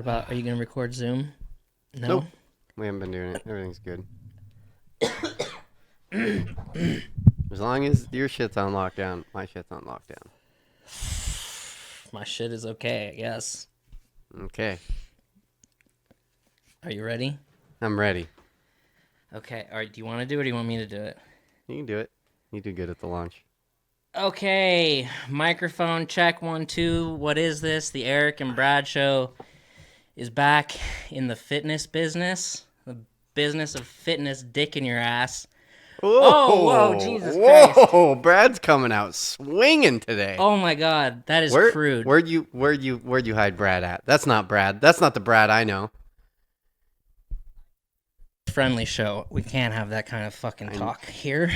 What about, are you going to record Zoom? Nope. No? We haven't been doing it. Everything's good. As long as your shit's on lockdown, my shit's on lockdown. My shit is okay, I guess. Okay. Are you ready? I'm ready. Okay, all right, do you want to do it or do you want me to do it? You can do it. You do good at the launch. Okay, microphone check 1 2. What is this? The Eric and Brad show is back in the fitness business. The business of fitness dick in your ass. Oh, whoa, Jesus Christ. Whoa! Brad's coming out swinging today. Oh my god, that is Where, crude. where'd you hide Brad at? That's not Brad. That's not the Brad I know. Friendly show. We can't have that kind of fucking talk here.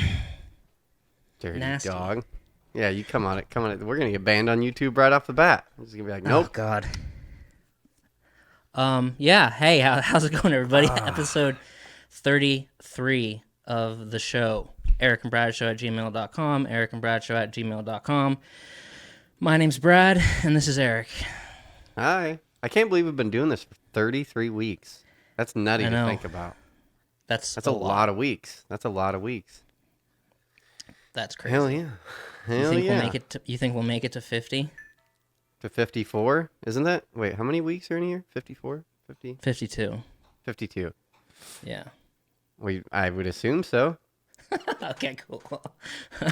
Dirty Nasty. dog. Yeah, you come on it. Come on it. We're gonna get banned on YouTube right off the bat. I'm just gonna be like, nope. Oh god. Yeah, hey, how's it going, everybody? Episode 33 of the show. Eric and Brad show at gmail.com. Eric and Brad show at gmail.com. My name's Brad, and this is Eric. Hi. I can't believe we've been doing this for 33 weeks. That's nutty I to know. think about. That's a lot of weeks. That's a lot of weeks. That's crazy. Hell yeah. You Hell think yeah. we'll make it to, you think we'll make it to 50? To 54? Isn't that? Wait, how many weeks are in a year? 54? 50? 52. 52. Yeah. I would assume so. Okay, cool.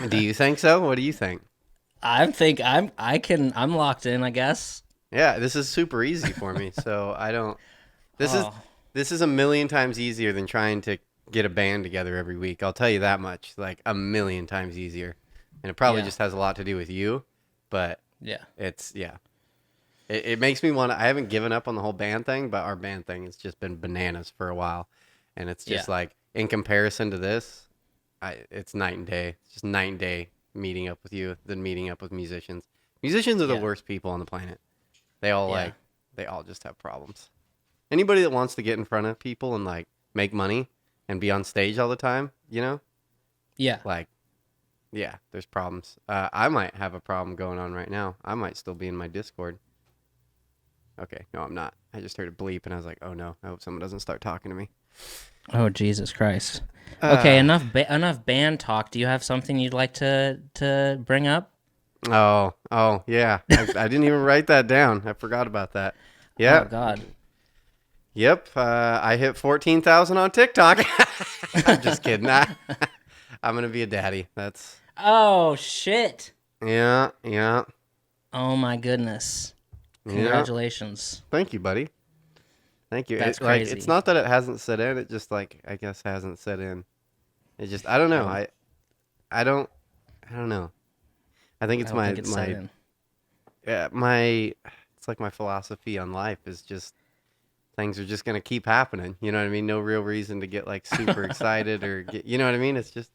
Do you think so? What do you think? I'm locked in, I guess. Yeah, this is super easy for me. So I don't. This Oh. is a million times easier than trying to get a band together every week. I'll tell you that much. Like a million times easier. And it probably Yeah. just has a lot to do with you, but Yeah. It makes me want to. I haven't given up on the whole band thing, but our band thing has just been bananas for a while, and it's just Yeah. like in comparison to this, it's night and day. It's just night and day meeting up with you than meeting up with musicians. Musicians are the Yeah. worst people on the planet. They all Yeah. they all just have problems. Anybody that wants to get in front of people and like make money and be on stage all the time, Yeah. like. Yeah, there's problems. I might have a problem going on right now. I might still be in my Discord. Okay, no, I'm not. I just heard a bleep, and I was like, oh, no. I hope someone doesn't start talking to me. Oh, Jesus Christ. Okay, Uh, enough band talk. Do you have something you'd like to bring up? Oh, yeah. I didn't even write that down. I forgot about that. Yeah. Oh, God. Yep. I hit 14,000 on TikTok. I'm just kidding. I'm going to be a daddy. That's... Oh, shit. Yeah. Oh, my goodness. Yeah. Congratulations. Thank you, buddy. Thank you. That's Like, crazy. it's not that it hasn't set in. It just like I guess hasn't set in. It just I don't know. I don't know. I think I it's don't think it's set my in. it's like my philosophy on life is just things are just gonna keep happening. You know what I mean? No real reason to get like super excited or get you know what I mean? It's just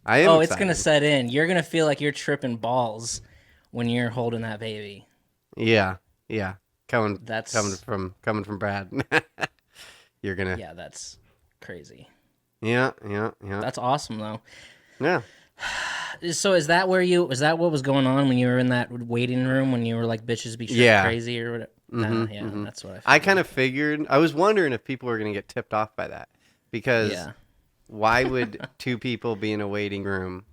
I am. Oh, excited. it's going to set in. You're going to feel like you're tripping balls when you're holding that baby. Yeah. Coming from Brad. You're gonna. Yeah, that's crazy. Yeah. That's awesome, though. Yeah. So is that what was going on when you were in that waiting room when you were like bitches be Yeah. crazy or whatever? That's what I figured. I kind of figured. I was wondering if people were going to get tipped off by that because why would two people be in a waiting room,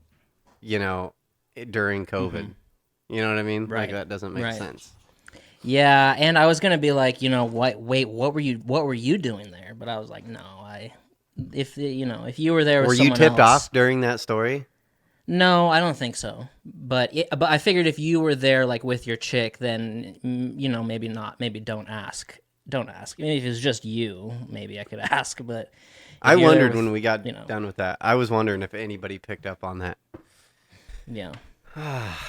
during COVID? You know what I mean? Right. Like that doesn't make Right. sense. Yeah, and I was gonna be like, what were you doing there? But I was like, no, if you were there with Were you someone tipped else, off during that story? No, I don't think so. But I figured if you were there like with your chick, then maybe not. Maybe don't ask. Don't ask. Maybe if it was just you, maybe I could ask. But I if you're there wondered with, when we got done with that. I was wondering if anybody picked up on that. Yeah,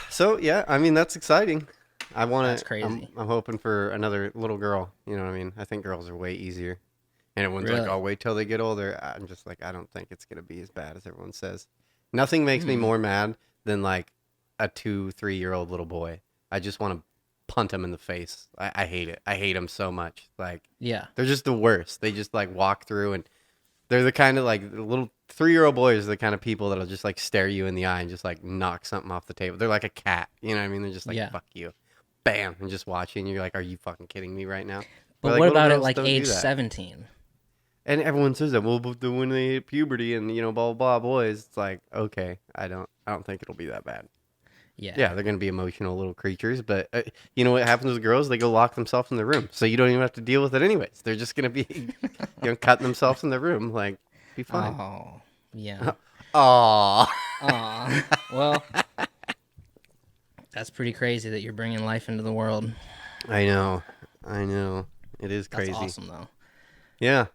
So yeah, I mean that's exciting. I want to. That's crazy. I'm hoping for another little girl. You know what I mean? I think girls are way easier. And everyone's like, Really? "I'll wait till they get older." I'm just like, I don't think it's gonna be as bad as everyone says. Nothing makes me more mad than like a 2-3-year-old little boy. I just want to punt him in the face. I hate it. I hate him so much. Like, yeah, they're just the worst. They just like walk through and they're the kind of like the little 3-year-old boys are the kind of people that'll just like stare you in the eye and just like knock something off the table. They're like a cat. You know what I mean? They're just like, Yeah. fuck you. Bam. And just watching. You're like, are you fucking kidding me right now? But like, what little about at girls like don't do age that. 17? And everyone says that. Well, but when they hit puberty and blah blah blah, boys, it's like, okay, I don't think it'll be that bad. Yeah. Yeah, they're gonna be emotional little creatures, but you know what happens with girls? They go lock themselves in the room, so you don't even have to deal with it anyways. They're just gonna be, cutting themselves in the room, like, be fine. Oh, yeah. Aw. Well, that's pretty crazy that you're bringing life into the world. I know, it is That's crazy. awesome, though. Yeah.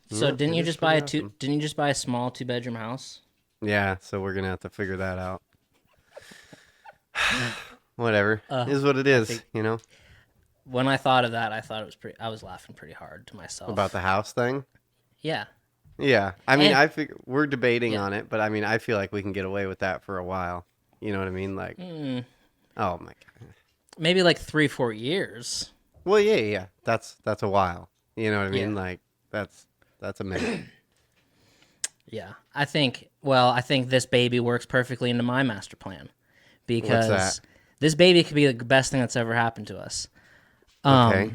So Yeah, didn't it you is just pretty buy awesome. Didn't you just buy a small 2-bedroom house? Yeah, so we're gonna have to figure that out. Whatever, it is what it I is. think when I thought of that, I thought it was pretty. I was laughing pretty hard to myself. About the house thing. Yeah. Yeah, I mean, And I figure we're debating yeah. on it, but I mean, I feel like we can get away with that for a while. You know what I mean? Like, oh my god. Maybe like 3-4 years. Well, yeah. That's a while. You know what I mean? Yeah. Like, that's a minute. Yeah. I think this baby works perfectly into my master plan What's because that? this baby could be the best thing that's ever happened to us. Okay.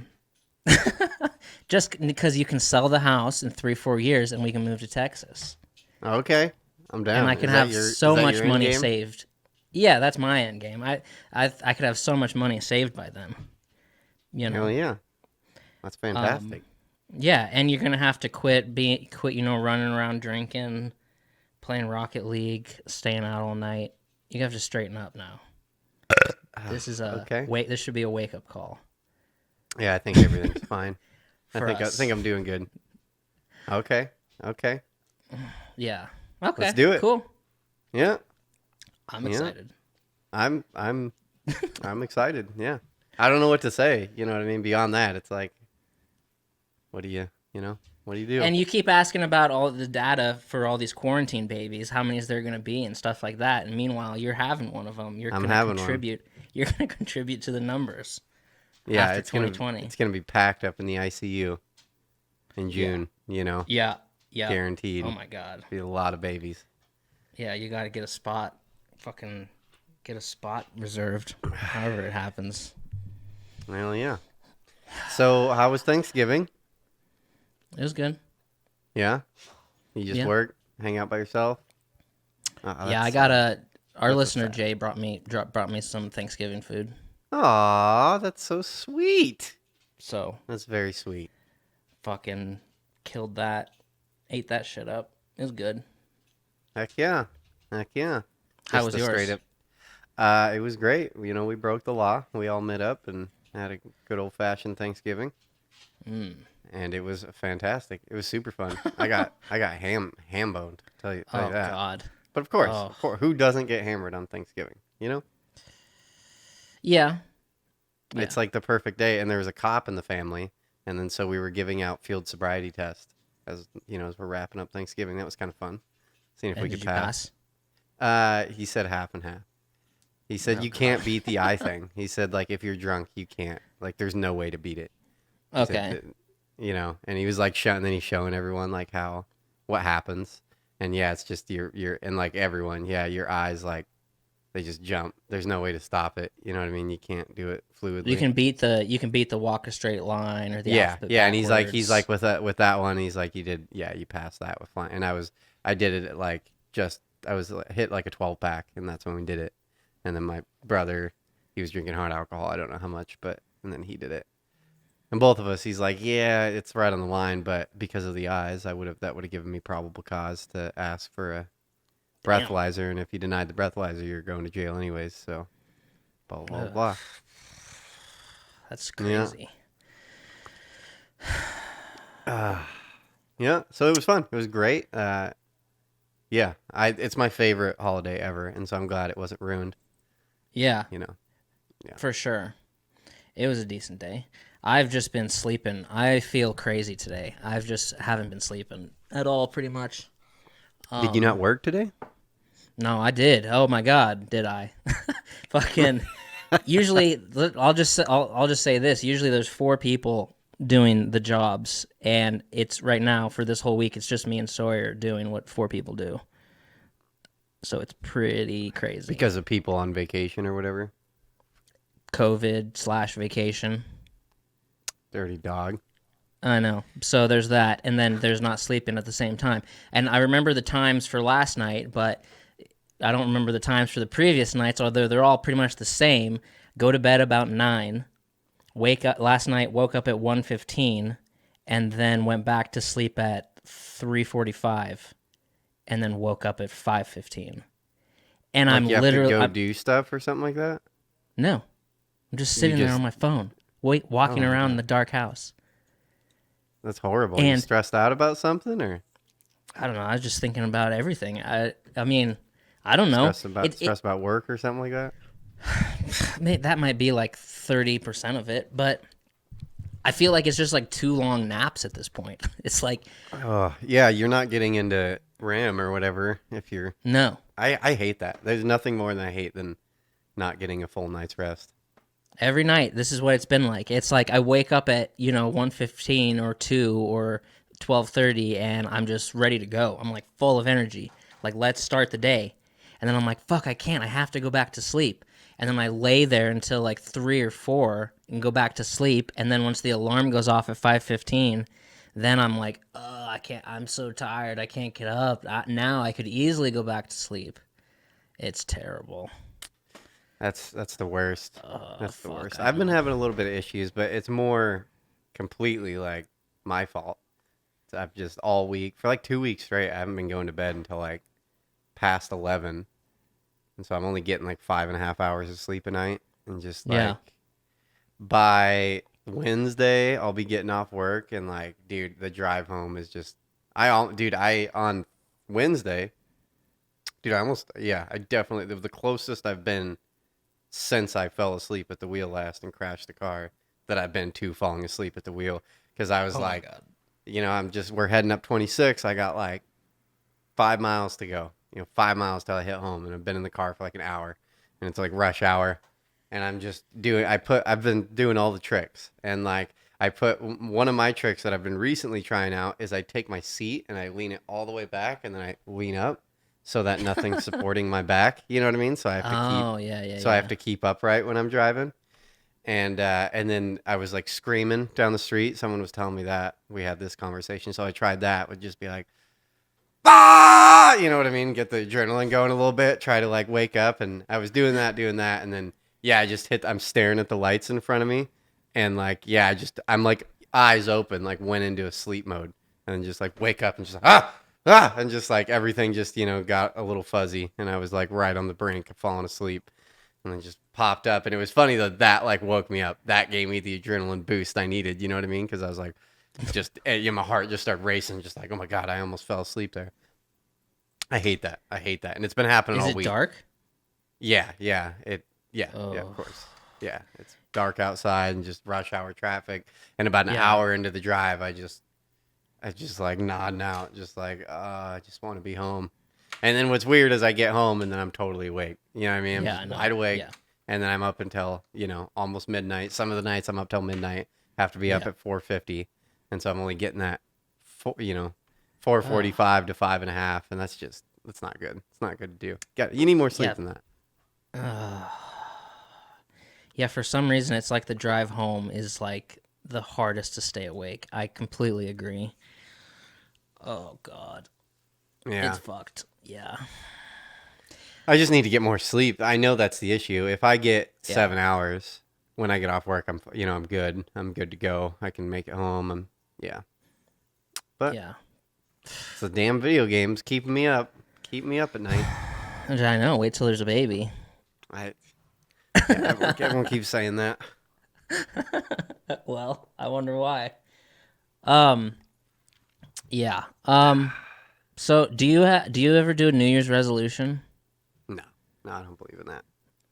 Just because you can sell the house in 3-4 years and we can move to Texas. Okay. I'm down. And I can Is that have your- so is that much your end money game? saved. Yeah, that's my end game. I could have so much money saved by then. Hell yeah. That's fantastic. Yeah, and you're gonna have to quit running around drinking, playing Rocket League, staying out all night. You have to straighten up now. This is okay. This should be a wake up call. Yeah, I think everything's fine. I For think us. I'm doing good. Okay. Yeah. Okay. Let's do it. Cool. Yeah. I'm Yeah. excited. I'm excited. Yeah. I don't know what to say. You know what I mean? Beyond that, it's like, what do you do? And you keep asking about all the data for all these quarantine babies, how many is there going to be and stuff like that. And meanwhile, you're having one of them. I'm having one. You're going to contribute to the numbers. Yeah, after it's gonna 2020. it's gonna be packed up in the ICU in June. Yeah. Yeah. Guaranteed. Oh my God. Be a lot of babies. Yeah, you got to get a spot. Fucking get a spot reserved. However it happens. Well, yeah. So, how was Thanksgiving? It was good. Yeah, you just work, hang out by yourself. Yeah, I got our listener Jay brought me some Thanksgiving food. Aw, that's so sweet. So That's very sweet. fucking killed that, ate that shit up. It was good. Heck yeah. How was a yours? straight up. It was great. We broke the law. We all met up and had a good old fashioned Thanksgiving. And it was fantastic. It was super fun. I got ham boned. Tell you Oh that. God. But of course, who doesn't get hammered on Thanksgiving? Yeah. It's like the perfect day. And there was a cop in the family, and then so we were giving out field sobriety tests as we're wrapping up Thanksgiving. That was kind of fun. Seeing if And we did could you pass. He said half and half. He said Oh, you can't beat the eye thing. He said, like, if you're drunk, you can't. Like, there's no way to beat it. He said Okay. that, and he was like he's showing everyone like what happens. And yeah, it's just your and like everyone, yeah, your eyes, like, they just jump. There's no way to stop it. You know what I mean? You can't do it fluidly. You can beat the walk a straight line or the alphabet and backwards. he's like with that one, he's like, you passed that with flying. And I did it at like I was hit like a 12-pack, and that's when we did it. And then my brother, he was drinking hard alcohol. I don't know how much, and then he did it. And both of us, he's like, yeah, it's right on the line, but because of the eyes, that would have given me probable cause to ask for a breathalyzer, and if you denied the breathalyzer, you're going to jail anyways. So, blah blah blah. That's crazy. Yeah. So it was fun. It was great. Yeah. It's my favorite holiday ever, and so I'm glad it wasn't ruined. Yeah. Yeah. For sure. It was a decent day. I've just been sleeping. I feel crazy today. I've just haven't been sleeping at all, pretty much. Did you not work today? No, I did. Oh my God, did I? Fucking. Usually, I'll just say this. Usually, there's 4 people doing the jobs, and it's right now for this whole week. It's just me and Sawyer doing what 4 people do. So it's pretty crazy. Because of people on vacation or whatever. COVID/vacation. Dirty dog. I know. So there's that, and then there's not sleeping at the same time. And I remember the times for last night, but I don't remember the times for the previous nights, although they're all pretty much the same. Go to bed about 9. Wake up last night. Woke up at 1:15, and then went back to sleep at 3:45, and then woke up at 5:15. And Like I'm you have to literally go do stuff or something like that? no, I'm just You sitting there on just my phone, walking oh my around god. the dark house. That's horrible. You And stressed out about something or I don't know. I was just thinking about everything. I mean, I don't know. stressed about work or something like that? That might be like 30% of it, but I feel like it's just like too long naps at this point. It's like Oh, yeah, you're not getting into RAM or whatever if you're no. I hate that. There's nothing more than I hate than not getting a full night's rest. Every night, this is what it's been like. It's like I wake up at 1:15 or 2 or 12:30, and I'm just ready to go. I'm like full of energy. Like let's start the day, and then I'm like fuck, I can't. I have to go back to sleep. And then I lay there until like 3 or 4 and go back to sleep. And then once the alarm goes off at 5:15, then I'm like, I can't. I'm so tired. I can't get up. Now I could easily go back to sleep. It's terrible. That's the worst. That's the Fuck. worst. I I've been know. having a little bit of issues, but it's more completely like my fault. So I've just all week for like 2 weeks straight. I haven't been going to bed until like past 11, and so I'm only getting like 5.5 hours of sleep a night. And just Yeah. like by Wednesday, I'll be getting off work, and like, dude, the drive home is just I on Wednesday, dude, I definitely the closest I've been since I fell asleep at the wheel last and crashed the car that I've been to falling asleep at the wheel because I was Oh my like, god. we're heading up 26. I got like 5 miles to go, 5 miles till I hit home, and I've been in the car for like an hour, and it's like rush hour, and I've been doing all the tricks, and like I put one of my tricks that I've been recently trying out is I take my seat and I lean it all the way back and then I lean up so that nothing's supporting my back. You know what I mean? Oh yeah, yeah, So I have yeah. to keep upright when I'm driving. And then I was like screaming down the street. Someone was telling me that we had this conversation, so I tried that. Would just be like, ah, you know what I mean? Get the adrenaline going a little bit. Try to like wake up, and I was doing that, and then yeah, I just hit. I'm staring at the lights in front of me, and like yeah, I'm like eyes open, like went into a sleep mode, and then just like wake up and just and just like everything just got a little fuzzy, and I was like right on the brink of falling asleep, and then just popped up, and it was funny that like woke me up. That gave me the adrenaline boost I needed. You know what I mean? Because I was like my heart just started racing, just like, oh my god, I almost fell asleep there. I hate that. I hate that, and it's been happening Is all it week. dark? Yeah, of Oh. course. Yeah, it's dark outside and just rush hour traffic, and about an Yeah. hour into the drive, I just like nodding out, just like, I just want to be home. And then what's weird is I get home and then I'm totally awake. You know what I mean? I'm Yeah, I just know. wide awake, Yeah. and then I'm up until almost midnight. Some of the nights I'm up till midnight. Have to be up Yeah. at 4:50, and so I'm only getting that, Oh. 4:45 to 5.5, and that's not good. It's not good to do. You need more Yeah. sleep than that. Yeah, for some reason it's like the drive home is like the hardest to stay awake. I completely agree. Oh god. It's Yeah. fucked. Yeah. I just need to get more sleep. I know that's the issue. If I get Yeah. 7 hours when I get off work, I'm good. I'm good to go. I can make it home. Yeah. But Yeah. it's the damn video games keeping me up. Keep me up at night. I know. Wait till there's a baby. I Yeah, everyone keeps saying that. Well, I wonder why. Um yeah. So do you ever do a New Year's resolution? No. No, I don't believe in that.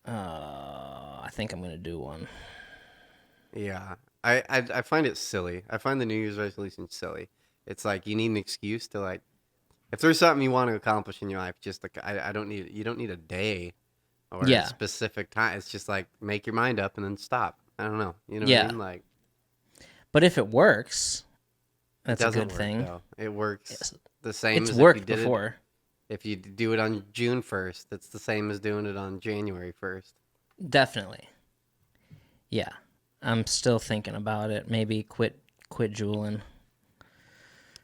I think I'm going to do one. Yeah. I find it silly. I find the New Year's resolution silly. It's like you need an excuse to like if there's something you want to accomplish in your life, just like I don't need you don't need a day or a Yeah. specific time. It's just like make your mind up and then stop. I don't know. You know what I Yeah. mean? Like But if it works, it that's a doesn't good work thing. though. It works It's, the same it's as if you worked did it before. if you do it on June 1st. It's the same as doing it on January 1st. Definitely. Yeah. I'm still thinking about it. Maybe quit juuling.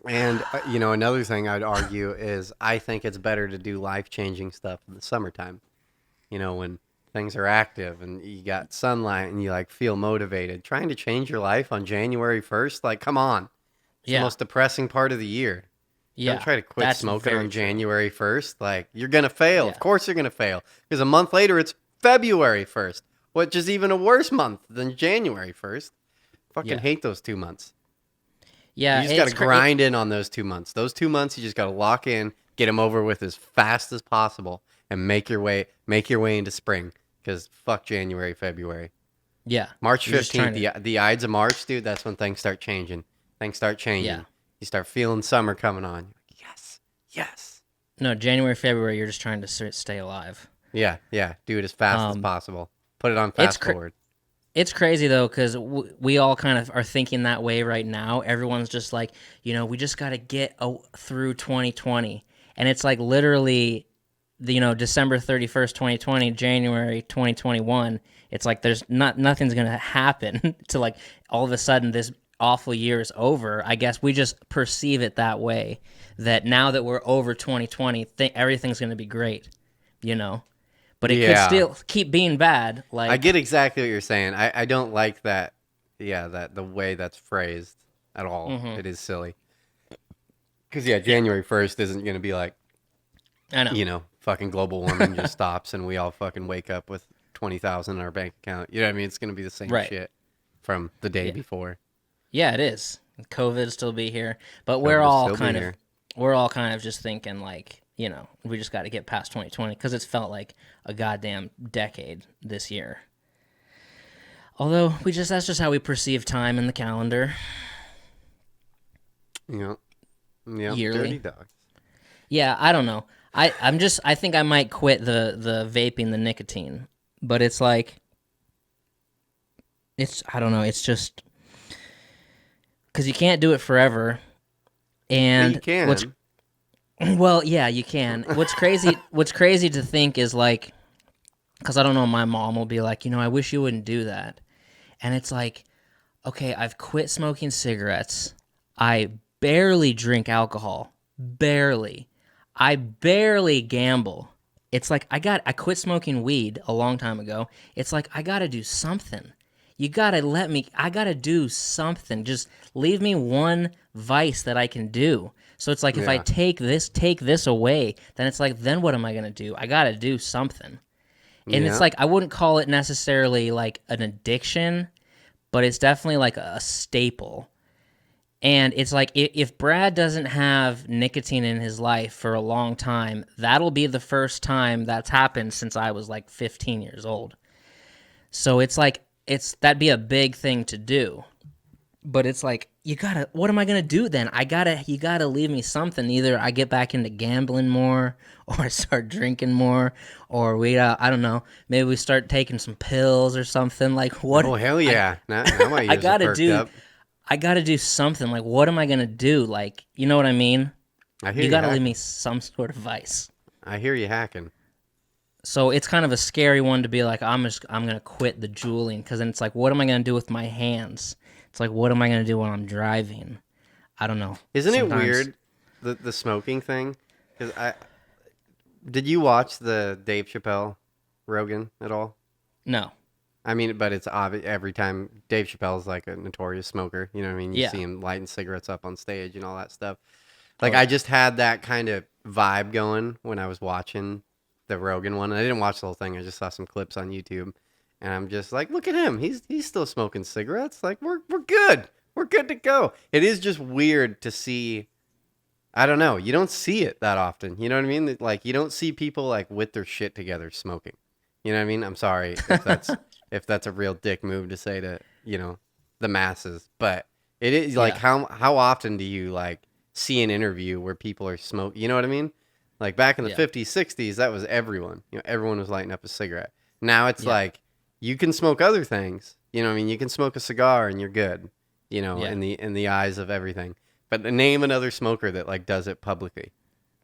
And another thing I'd argue is I think it's better to do life-changing stuff in the summertime. When things are active and you got sunlight and you like feel motivated. Trying to change your life on January 1st, like, come on. It's the Yeah, most depressing part of the year. Don't yeah, try to quit that's smoking very on true. January 1st. Like, you're going to fail. Yeah, Of course you're going to fail. Because a month later, it's February 1st, which is even a worse month than January 1st. Fucking yeah, hate those 2 months. You yeah. just got to grind in on those 2 months. Those 2 months, you just got to lock in, get them over with as fast as possible, and make your way into spring. Because fuck January, February. Yeah, March you're just 15th, trying to. the Ides of March, dude, that's when things start changing. Things start changing. Yeah, You start feeling summer coming on. You're like, yes, yes. no, January, February. You're just trying to stay alive. Yeah, yeah. Do it as fast as Um, possible. Put it on it's fast forward. It's crazy though, because we all kind of are thinking that way right now. Everyone's just like, we just got to get through 2020, and it's like literally, December 31st, 2020, January 2021. It's like there's nothing's gonna happen to like all of a sudden this awful year is over. I guess we just perceive it that way. That now that we're over 2020, everything's gonna be great, you know. But it could Yeah. still keep being bad. I Like, get exactly what you're saying. I don't like that. Yeah, that the way that's phrased at all. mhm, It is silly. Because, yeah, January 1st isn't going to be like, I know. fucking global warming just stops and we all fucking wake up with 20,000 in our bank account. You know what I mean? It's going to be the same Right. shit from the day Yeah. before. Yeah, it is. COVID still be here, but COVID will still be here. we're all kind of just thinking like, we just got to get past 2020 because it's felt like a goddamn decade this year. Although that's just how we perceive time in the calendar. Yeah. Yeah. Yearly. Dirty dogs. Yeah, I don't know. I think I might quit the vaping, the nicotine, but it's like, I don't know. It's just because you can't do it forever, But and you can. well, yeah, you can. What's crazy to think is like, because I don't know, my mom will be like, I wish you wouldn't do that. And it's like, okay, I've quit smoking cigarettes. I barely drink alcohol. Barely. I barely gamble. It's like, I quit smoking weed a long time ago. It's like, I got to do something. You got to I got to do something. Just leave me one vice that I can do. So it's like, if I Yeah. take this away, then it's like, then what am I going to do? I got to do something. And Yeah. it's like, I wouldn't call it necessarily like an addiction, but it's definitely like a staple. And it's like, if Brad doesn't have nicotine in his life for a long time, that'll be the first time that's happened since I was like 15 years old. So it's like, that'd be a big thing to do. But it's like, what am I going to do then? You gotta leave me something. Either I get back into gambling more, or I start drinking more, or I don't know, maybe we start taking some pills or something. Like, what? Oh, hell yeah. Now my I ears are gotta perked do, up. I gotta do something. Like, what am I going to do? Like, you know what I mean? I hear You you gotta leave hacking. me some sort of vice. I hear you hacking. So it's kind of a scary one to be like, I'm gonna quit the juuling, because then it's like, what am I gonna do with my hands? It's like, what am I gonna do when I'm driving? I don't know. Isn't it Sometimes- weird, the smoking thing? Because did you watch the Dave Chappelle Rogan at all? No. I mean, but it's obvious every time Dave Chappelle's like a notorious smoker. You know what I mean? You Yeah. see him lighting cigarettes up on stage and all that stuff. Like, Oh, yeah. I just had that kind of vibe going when I was watching the Rogan one. I didn't watch the whole thing. I just saw some clips on YouTube, and I'm just like, look at him. He's still smoking cigarettes. Like, we're good. We're good to go. It is just weird to see. I don't know. You don't see it that often. You know what I mean? Like, you don't see people like with their shit together smoking. You know what I mean? I'm sorry if that's if that's a real dick move to say to, the masses, but it is like, Yeah. how often do you like see an interview where people are smoking? You know what I mean? Like back in the Yeah. 50s, 60s, that was everyone. Everyone was lighting up a cigarette. Now it's Yeah. like you can smoke other things. You know what I mean? You can smoke a cigar and you're good. Yeah. In the eyes of everything. But name another smoker that like does it publicly.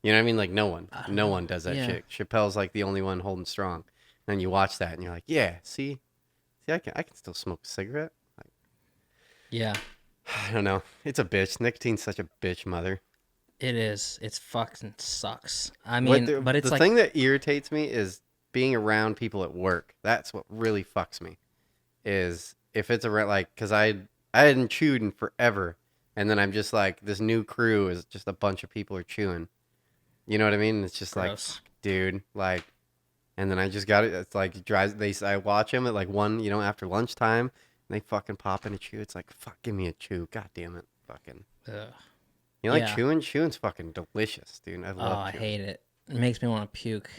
You know what I mean? Like no one does that Yeah. shit. Chappelle's like the only one holding strong. And you watch that and you're like, yeah, see, I can still smoke a cigarette. Like, Yeah. I don't know. It's a bitch. Nicotine's such a bitch mother. It is. It's fucking sucks. I What mean, but it's the like, thing that irritates me is being around people at work. That's what really fucks me. Is if it's around like because I hadn't chewed in forever, and then I'm just like this new crew is just a bunch of people are chewing. You know what I mean? It's just like, gross. fuck, dude, like, and then I just got it. It's like it drives. I watch them at like one, after lunchtime, and they fucking pop in a chew. It's like, fuck, give me a chew. God damn it, fucking. Ugh. You like Yeah. chewing? Chewing's fucking delicious, dude. I Oh, love I chewing. hate it. It makes me want to puke.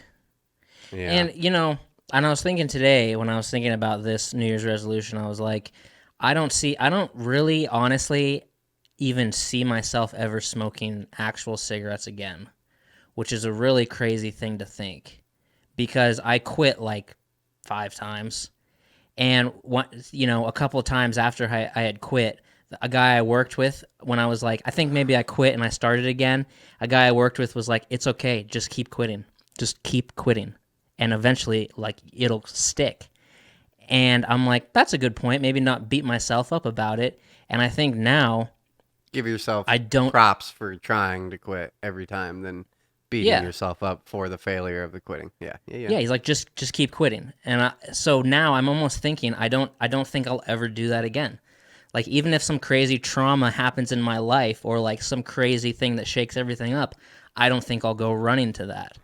Yeah. And and I was thinking today when I was thinking about this New Year's resolution, I was like, I don't really honestly even see myself ever smoking actual cigarettes again, which is a really crazy thing to think because I quit like 5 times. And a couple of times after I had quit, a guy I worked with, when I was like, I think maybe I quit and I started again, a guy I worked with was like, it's okay, just keep quitting. Just keep quitting. And eventually, like, it'll stick. And I'm like, that's a good point. Maybe not beat myself up about it. And I think now Give yourself I don't, props for trying to quit every time, then beating yeah. yourself up for the failure of the quitting. Yeah. Yeah. Yeah. Yeah, he's like, just keep quitting. So now I'm almost thinking I don't think I'll ever do that again. Like even if some crazy trauma happens in my life or like some crazy thing that shakes everything up, I don't think I'll go running to that,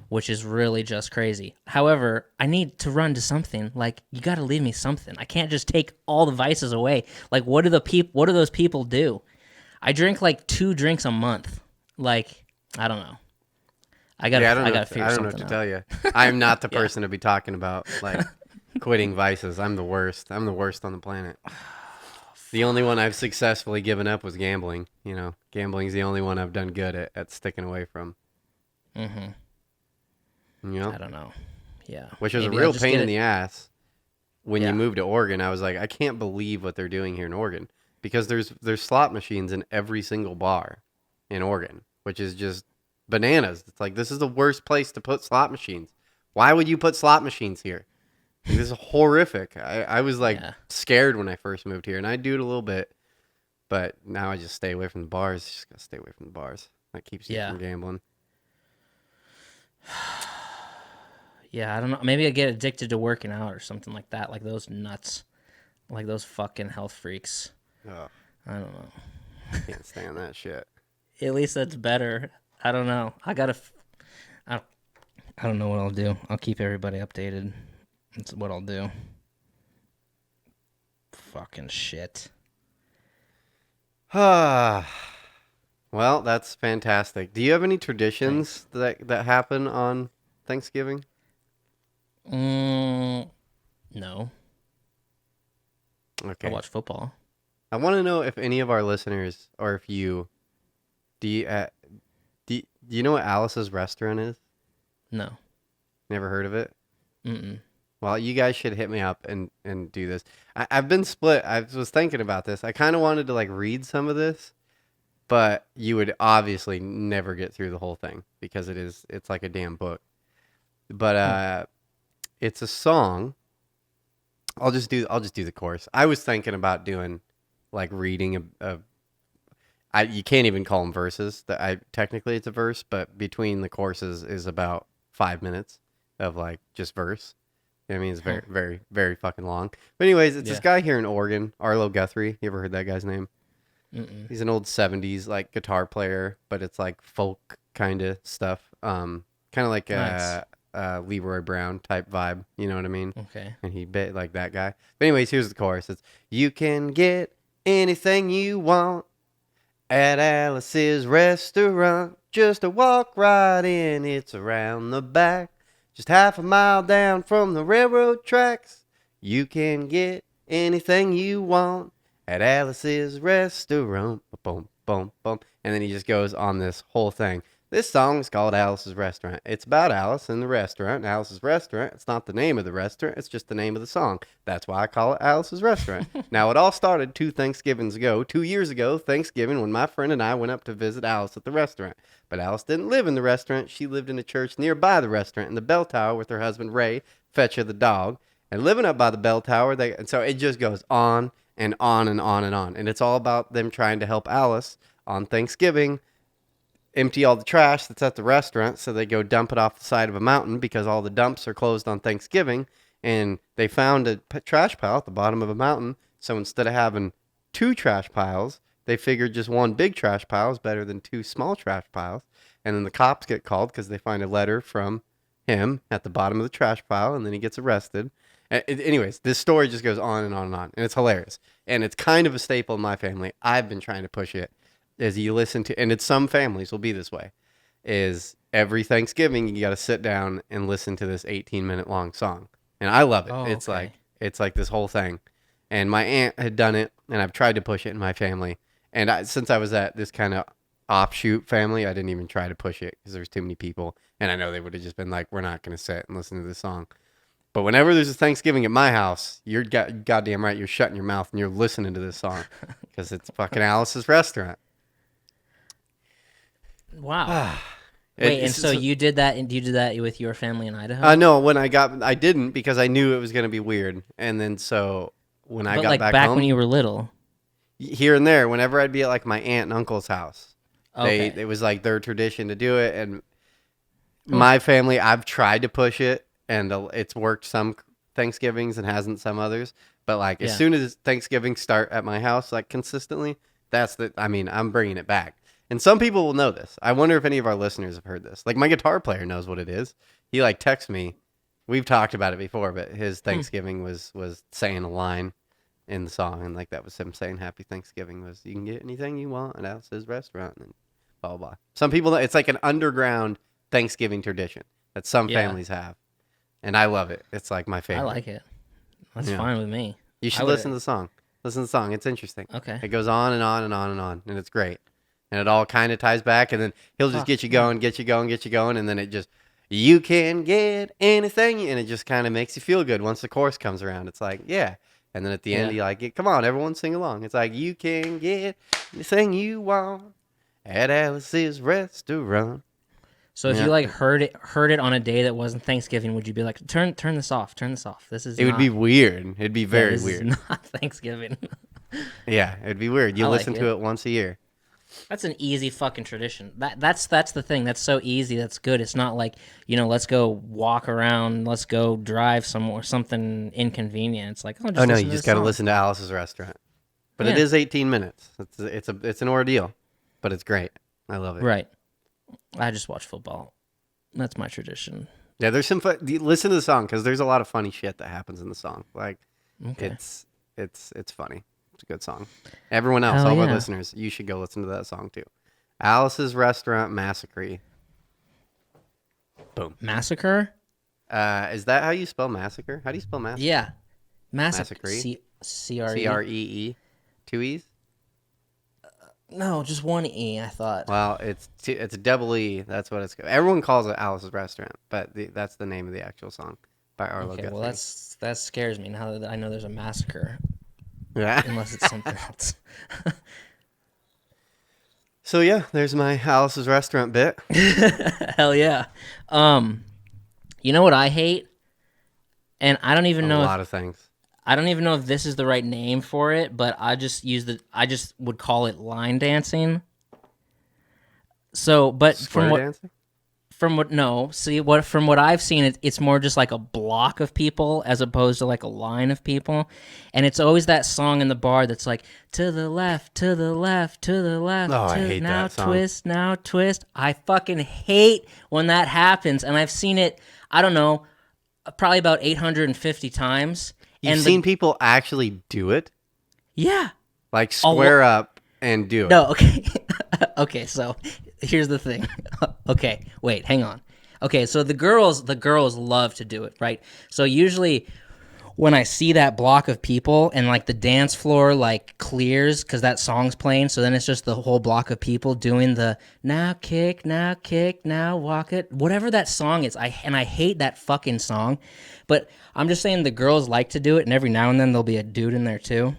which is really just crazy. However, I need to run to something. Like you got to leave me something. I can't just take all the vices away. Like what do those people do? I drink like 2 drinks a month. Like I don't know. I Yeah, gotta figure I don't know what something to out. tell you. I'm not the person to be talking about like quitting vices. I'm the worst. I'm the worst on the planet. The only one I've successfully given up was gambling. Gambling's the only one I've done good at sticking away from. Mm-hmm. You know, I don't know. Yeah, which was a maybe I'll real just pain get in it. the ass when you Yeah, moved to Oregon. I was like, I can't believe what they're doing here in Oregon because there's slot machines in every single bar in Oregon, which is just bananas. It's like this is the worst place to put slot machines. Why would you put slot machines here? Like, this is horrific. I was like yeah, scared when I first moved here, and I do it a little bit, but now I just stay away from the bars. Just gotta stay away from the bars. That keeps you yeah, from gambling. yeah. I don't know. Maybe I get addicted to working out or something like that. Like those nuts, like those fucking health freaks. Oh, I don't know. can't stand that shit. At least that's better. I don't know. I, I don't know what I'll do. I'll keep everybody updated. That's what I'll do. Fucking shit. Well, that's fantastic. Do you have any Thanks. traditions that happen on Thanksgiving? Mm, no. I Okay. watch football. I want to know if any of our listeners or if do you do you know what Alice's restaurant is? No. Never heard of it? Mm-mm. Well, you guys should hit me up and do this. I've been split. I was thinking about this. I kind of wanted to like read some of this, but you would obviously never get through the whole thing because it's like a damn book. But Hmm. it's a song. I'll just do the chorus. I was thinking about doing like reading you can't even call them verses. That I technically it's a verse, but between the courses is about 5 minutes of like just verse. I mean, it's Huh. very, very, very fucking long. But anyways, it's this Yeah. guy here in Oregon, Arlo Guthrie. You ever heard that guy's name? Mm-mm. He's an old '70s like guitar player, but it's like folk kind of stuff. Kind of like Nice. a Leroy Brown type vibe. You know what I mean? Okay. And he bit like that guy. But anyways, here's the chorus. It's you can get anything you want at Alice's restaurant. Just a walk right in. It's around the back. Just half a mile down from the railroad tracks. You can get anything you want at Alice's restaurant. Boom, boom, boom. And then he just goes on this whole thing. This song is called Alice's Restaurant. It's about Alice and the restaurant. Alice's Restaurant. It's not the name of the restaurant. It's just the name of the song. That's why I call it Alice's Restaurant. Now, it all started 2 Thanksgivings ago. 2 years ago, Thanksgiving, when my friend and I went up to visit Alice at the restaurant. But Alice didn't live in the restaurant. She lived in a church nearby the restaurant in the bell tower with her husband Ray, Fetcher the dog. And living up by the bell tower, and so it just goes on and on and on and on. And it's all about them trying to help Alice on Thanksgiving empty all the trash that's at the restaurant. So they go dump it off the side of a mountain because all the dumps are closed on Thanksgiving. And they found a trash pile at the bottom of a mountain. So instead of having 2 trash piles, they figured just one big trash pile is better than 2 small trash piles. And then the cops get called because they find a letter from him at the bottom of the trash pile, and then he gets arrested. Anyways, this story just goes on and on and on, and it's hilarious. And it's kind of a staple in my family. I've been trying to push it as you listen to, and it's some families will be this way, is every Thanksgiving you got to sit down and listen to this 18-minute long song. And I love it. Oh, it's okay. like this whole thing. And my aunt had done it, and I've tried to push it in my family. And since I was at this kind of offshoot family, I didn't even try to push it because there's too many people. And I know they would have just been like, we're not going to sit and listen to this song. But whenever there's a Thanksgiving at my house, you're goddamn right, you're shutting your mouth and you're listening to this song because it's fucking Alice's Restaurant. Wow. Wait, and so you did that, and you did that with your family in Idaho? No, I didn't because I knew it was going to be weird. And then so when I got back home, when you were little, here and there, whenever I'd be at like my aunt and uncle's house, okay. it was like their tradition to do it. And my family, I've tried to push it, and it's worked some Thanksgivings and hasn't some others. But like as soon as Thanksgiving start at my house, like consistently, I'm bringing it back. And some people will know this. I wonder if any of our listeners have heard this. Like my guitar player knows what it is. He like texts me. We've talked about it before, but his Thanksgiving was saying a line in the song, and like that was him saying Happy Thanksgiving was you can get anything you want at Alice's Restaurant, and blah blah blah. Some people, it's like an underground Thanksgiving tradition that some families have, and I love it. It's like my favorite. I like it. That's fine with me. You should listen to the song. Listen to the song. It's interesting. Okay. It goes on and on and on and on, and it's great. And it all kind of ties back, and then he'll just get you going, and then it just, you can get anything, and it just kind of makes you feel good once the chorus comes around. It's like, yeah. And then at the end, you like, come on, everyone sing along. It's like, you can get anything you want at Alice's Restaurant. So if you like heard it on a day that wasn't Thanksgiving, would you be like, turn this off, This is. It would be weird. It'd be very weird. This is not Thanksgiving. Yeah, it'd be weird. You listen to it once a year. That's an easy fucking tradition. That's the thing. That's so easy. That's good. It's not like, let's go walk around. Let's go drive somewhere. Something inconvenient. It's like, oh no, you just got to listen to Alice's Restaurant. But it is 18 minutes. It's an ordeal, but it's great. I love it. Right. I just watch football. That's my tradition. Yeah, there's some fun. Listen to the song because there's a lot of funny shit that happens in the song. Like, it's funny. It's a good song. Everyone else, all our listeners, you should go listen to that song too. Alice's Restaurant Massacre. Boom. Massacre? Is that how you spell massacre? How do you spell massacre? Yeah. Massacre. C-R-E. C-R-E-E. 2 E's? No, just 1 E, I thought. Well, it's a double E. That's what it's called. Everyone calls it Alice's Restaurant, but that's the name of the actual song by Arlo Guthrie. Well, that scares me now that I know there's a massacre. Yeah. Unless it's something else. So yeah, there's my Alice's Restaurant bit. Hell yeah. You know what I hate? And I don't even know a lot of things. I don't even know if this is the right name for it, but I just would call it line dancing. So, but dancing? From what I've seen, it's more just like a block of people as opposed to like a line of people, and it's always that song in the bar that's like to the left, to the left, to the left. Oh, I hate that song. Now twist. I fucking hate when that happens, and I've seen it. I don't know, probably about 850 times. You've seen people actually do it? Yeah. Like square up and do it. No, okay. Okay, so here's the thing. Okay, wait, hang on. Okay, so the girls love to do it, right? So usually when I see that block of people and like the dance floor like clears because that song's playing, so then it's just the whole block of people doing the now kick, now walk it, whatever that song is. I hate that fucking song, but I'm just saying the girls like to do it, and every now and then there'll be a dude in there too.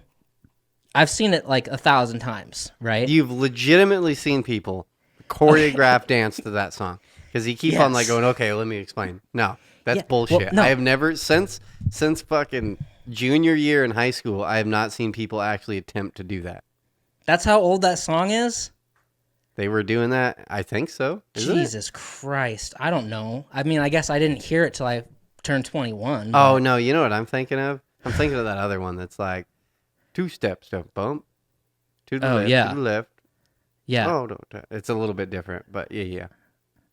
I've seen it like 1,000 times, right? You've legitimately seen people choreograph dance to that song because you keep on like going, okay, let me explain. No, That's Yeah. Well, bullshit. no, I have never since fucking junior year in high school, I have not seen people actually attempt to do that. that's how old that song is. They were doing that. I think so. Isn't it? Jesus Christ, I don't know. I mean, I guess I didn't hear it till I turned 21. Oh But no, you know what I'm thinking of? I'm thinking of that other one that's like 2 steps, don't bump. To the oh left, yeah, to the left. yeah. Oh, don't. It's a little bit different, but yeah.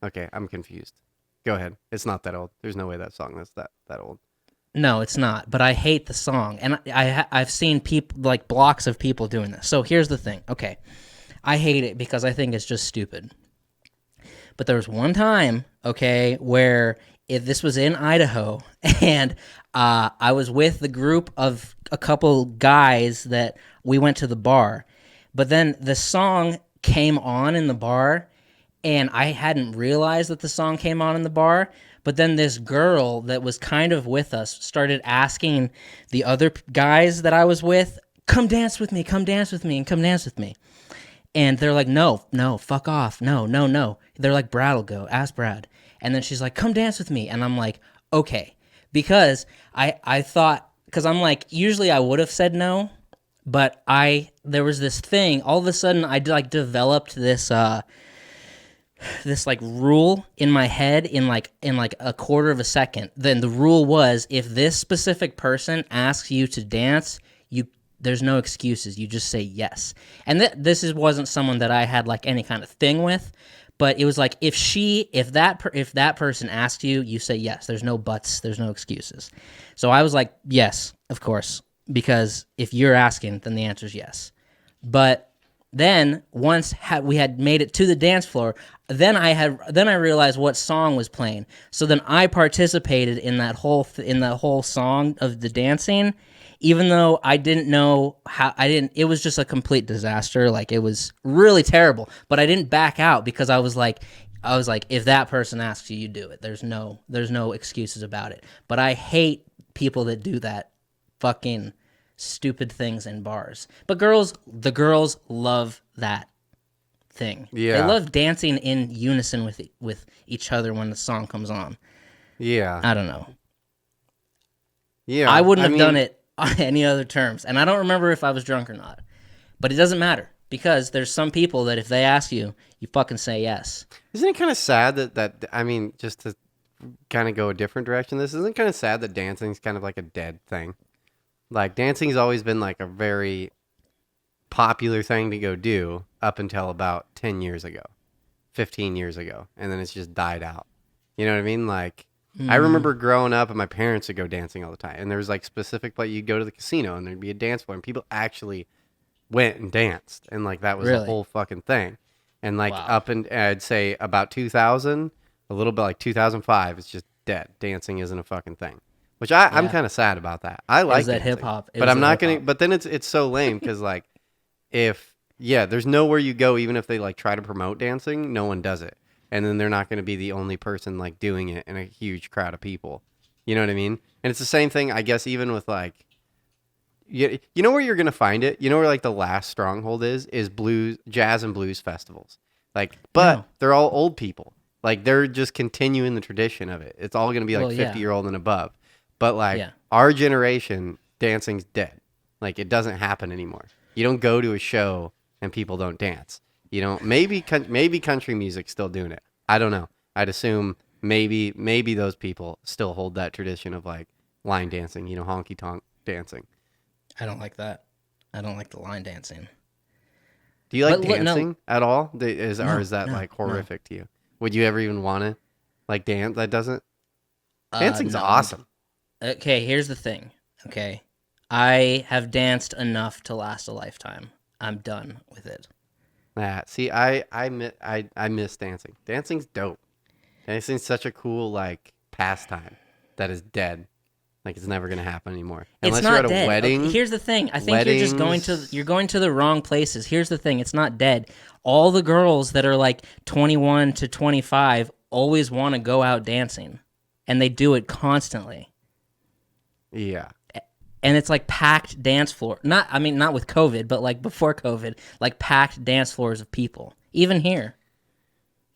Okay, I'm confused. Go ahead. It's not that old. There's no way that song is that old. No, it's not. But I hate the song, and I've seen people like blocks of people doing this. So here's the thing. Okay, I hate it because I think it's just stupid. But there was one time, okay, where if this was in Idaho, and I was with the group of a couple guys that we went to the bar, but then the song came on in the bar, and I hadn't realized that the song came on in the bar. But then this girl that was kind of with us started asking the other guys that I was with, "Come dance with me, come dance with me, and come dance with me." And they're like, "No, no, fuck off. No, no, no." They're like, "Brad will go. Ask Brad." And then she's like, "Come dance with me." And I'm like, "Okay." Because I thought, because I'm like, usually I would have said no, but there was this thing, all of a sudden I like developed this like rule in my head in like a quarter of a second. Then the rule was, if this specific person asks you to dance, there's no excuses. You just say yes. And wasn't someone that I had like any kind of thing with, but it was like, if that person asked you, you say yes. There's no buts. There's no excuses. So I was like, yes, of course, because if you're asking, then the answer is yes. But then once we had made it to the dance floor, then I realized what song was playing. So then I participated in that whole song of the dancing, even though I didn't know how. It was just a complete disaster. Like, it was really terrible. But I didn't back out because I was like, if that person asks you, you do it. There's no excuses about it. But I hate people that do that fucking stupid things in bars. But the girls love that thing. Yeah. They love dancing in unison with each other when the song comes on. Yeah. I don't know. Yeah. I wouldn't have done it on any other terms. And I don't remember if I was drunk or not. But it doesn't matter, because there's some people that if they ask you, you fucking say yes. Isn't it kind of sad that I mean, just to kind of go a different direction, this isn't kind of sad that dancing's kind of like a dead thing. Like, dancing's always been like a very popular thing to go do up until about 10 years ago, 15 years ago, and then it's just died out. You know what I mean? Like, I remember growing up and my parents would go dancing all the time, and there was like specific, like, you'd go to the casino and there'd be a dance floor and people actually went and danced, and like that was the whole fucking thing. And like up and I'd say about 2000, a little bit like 2005, it's just dead. Dancing isn't a fucking thing. Which I'm kind of sad about that. I like that dancing, hip hop, but I'm not gonna. But then it's so lame because like, there's nowhere you go, even if they like try to promote dancing, no one does it, and then they're not going to be the only person like doing it in a huge crowd of people. You know what I mean? And it's the same thing, I guess, even with like, you know where you're gonna find it. You know where like the last stronghold is blues, jazz, and blues festivals. Like, but they're all old people. Like, they're just continuing the tradition of it. It's all gonna be like 50-year-old and above. But like our generation, dancing's dead. Like, it doesn't happen anymore. You don't go to a show and people don't dance. You know, maybe country music's still doing it. I don't know. I'd assume maybe those people still hold that tradition of like line dancing. You know, honky tonk dancing. I don't like that. I don't like the line dancing. Do you like dancing at all? Or is that like horrific to you? Would you ever even want to like dance? That doesn't. Dancing's awesome. Okay, here's the thing. Okay, I have danced enough to last a lifetime. I'm done with it. See, I miss dancing. Dancing's dope. Dancing's such a cool like pastime that is dead. Like, it's never gonna happen anymore. Unless you're at a wedding. Okay, here's the thing. I think you're going to the wrong places. Here's the thing. It's not dead. All the girls that are like 21 to 25 always want to go out dancing, and they do it constantly. Yeah. And it's like packed dance floor. Not with COVID, but like before COVID, like packed dance floors of people. Even here.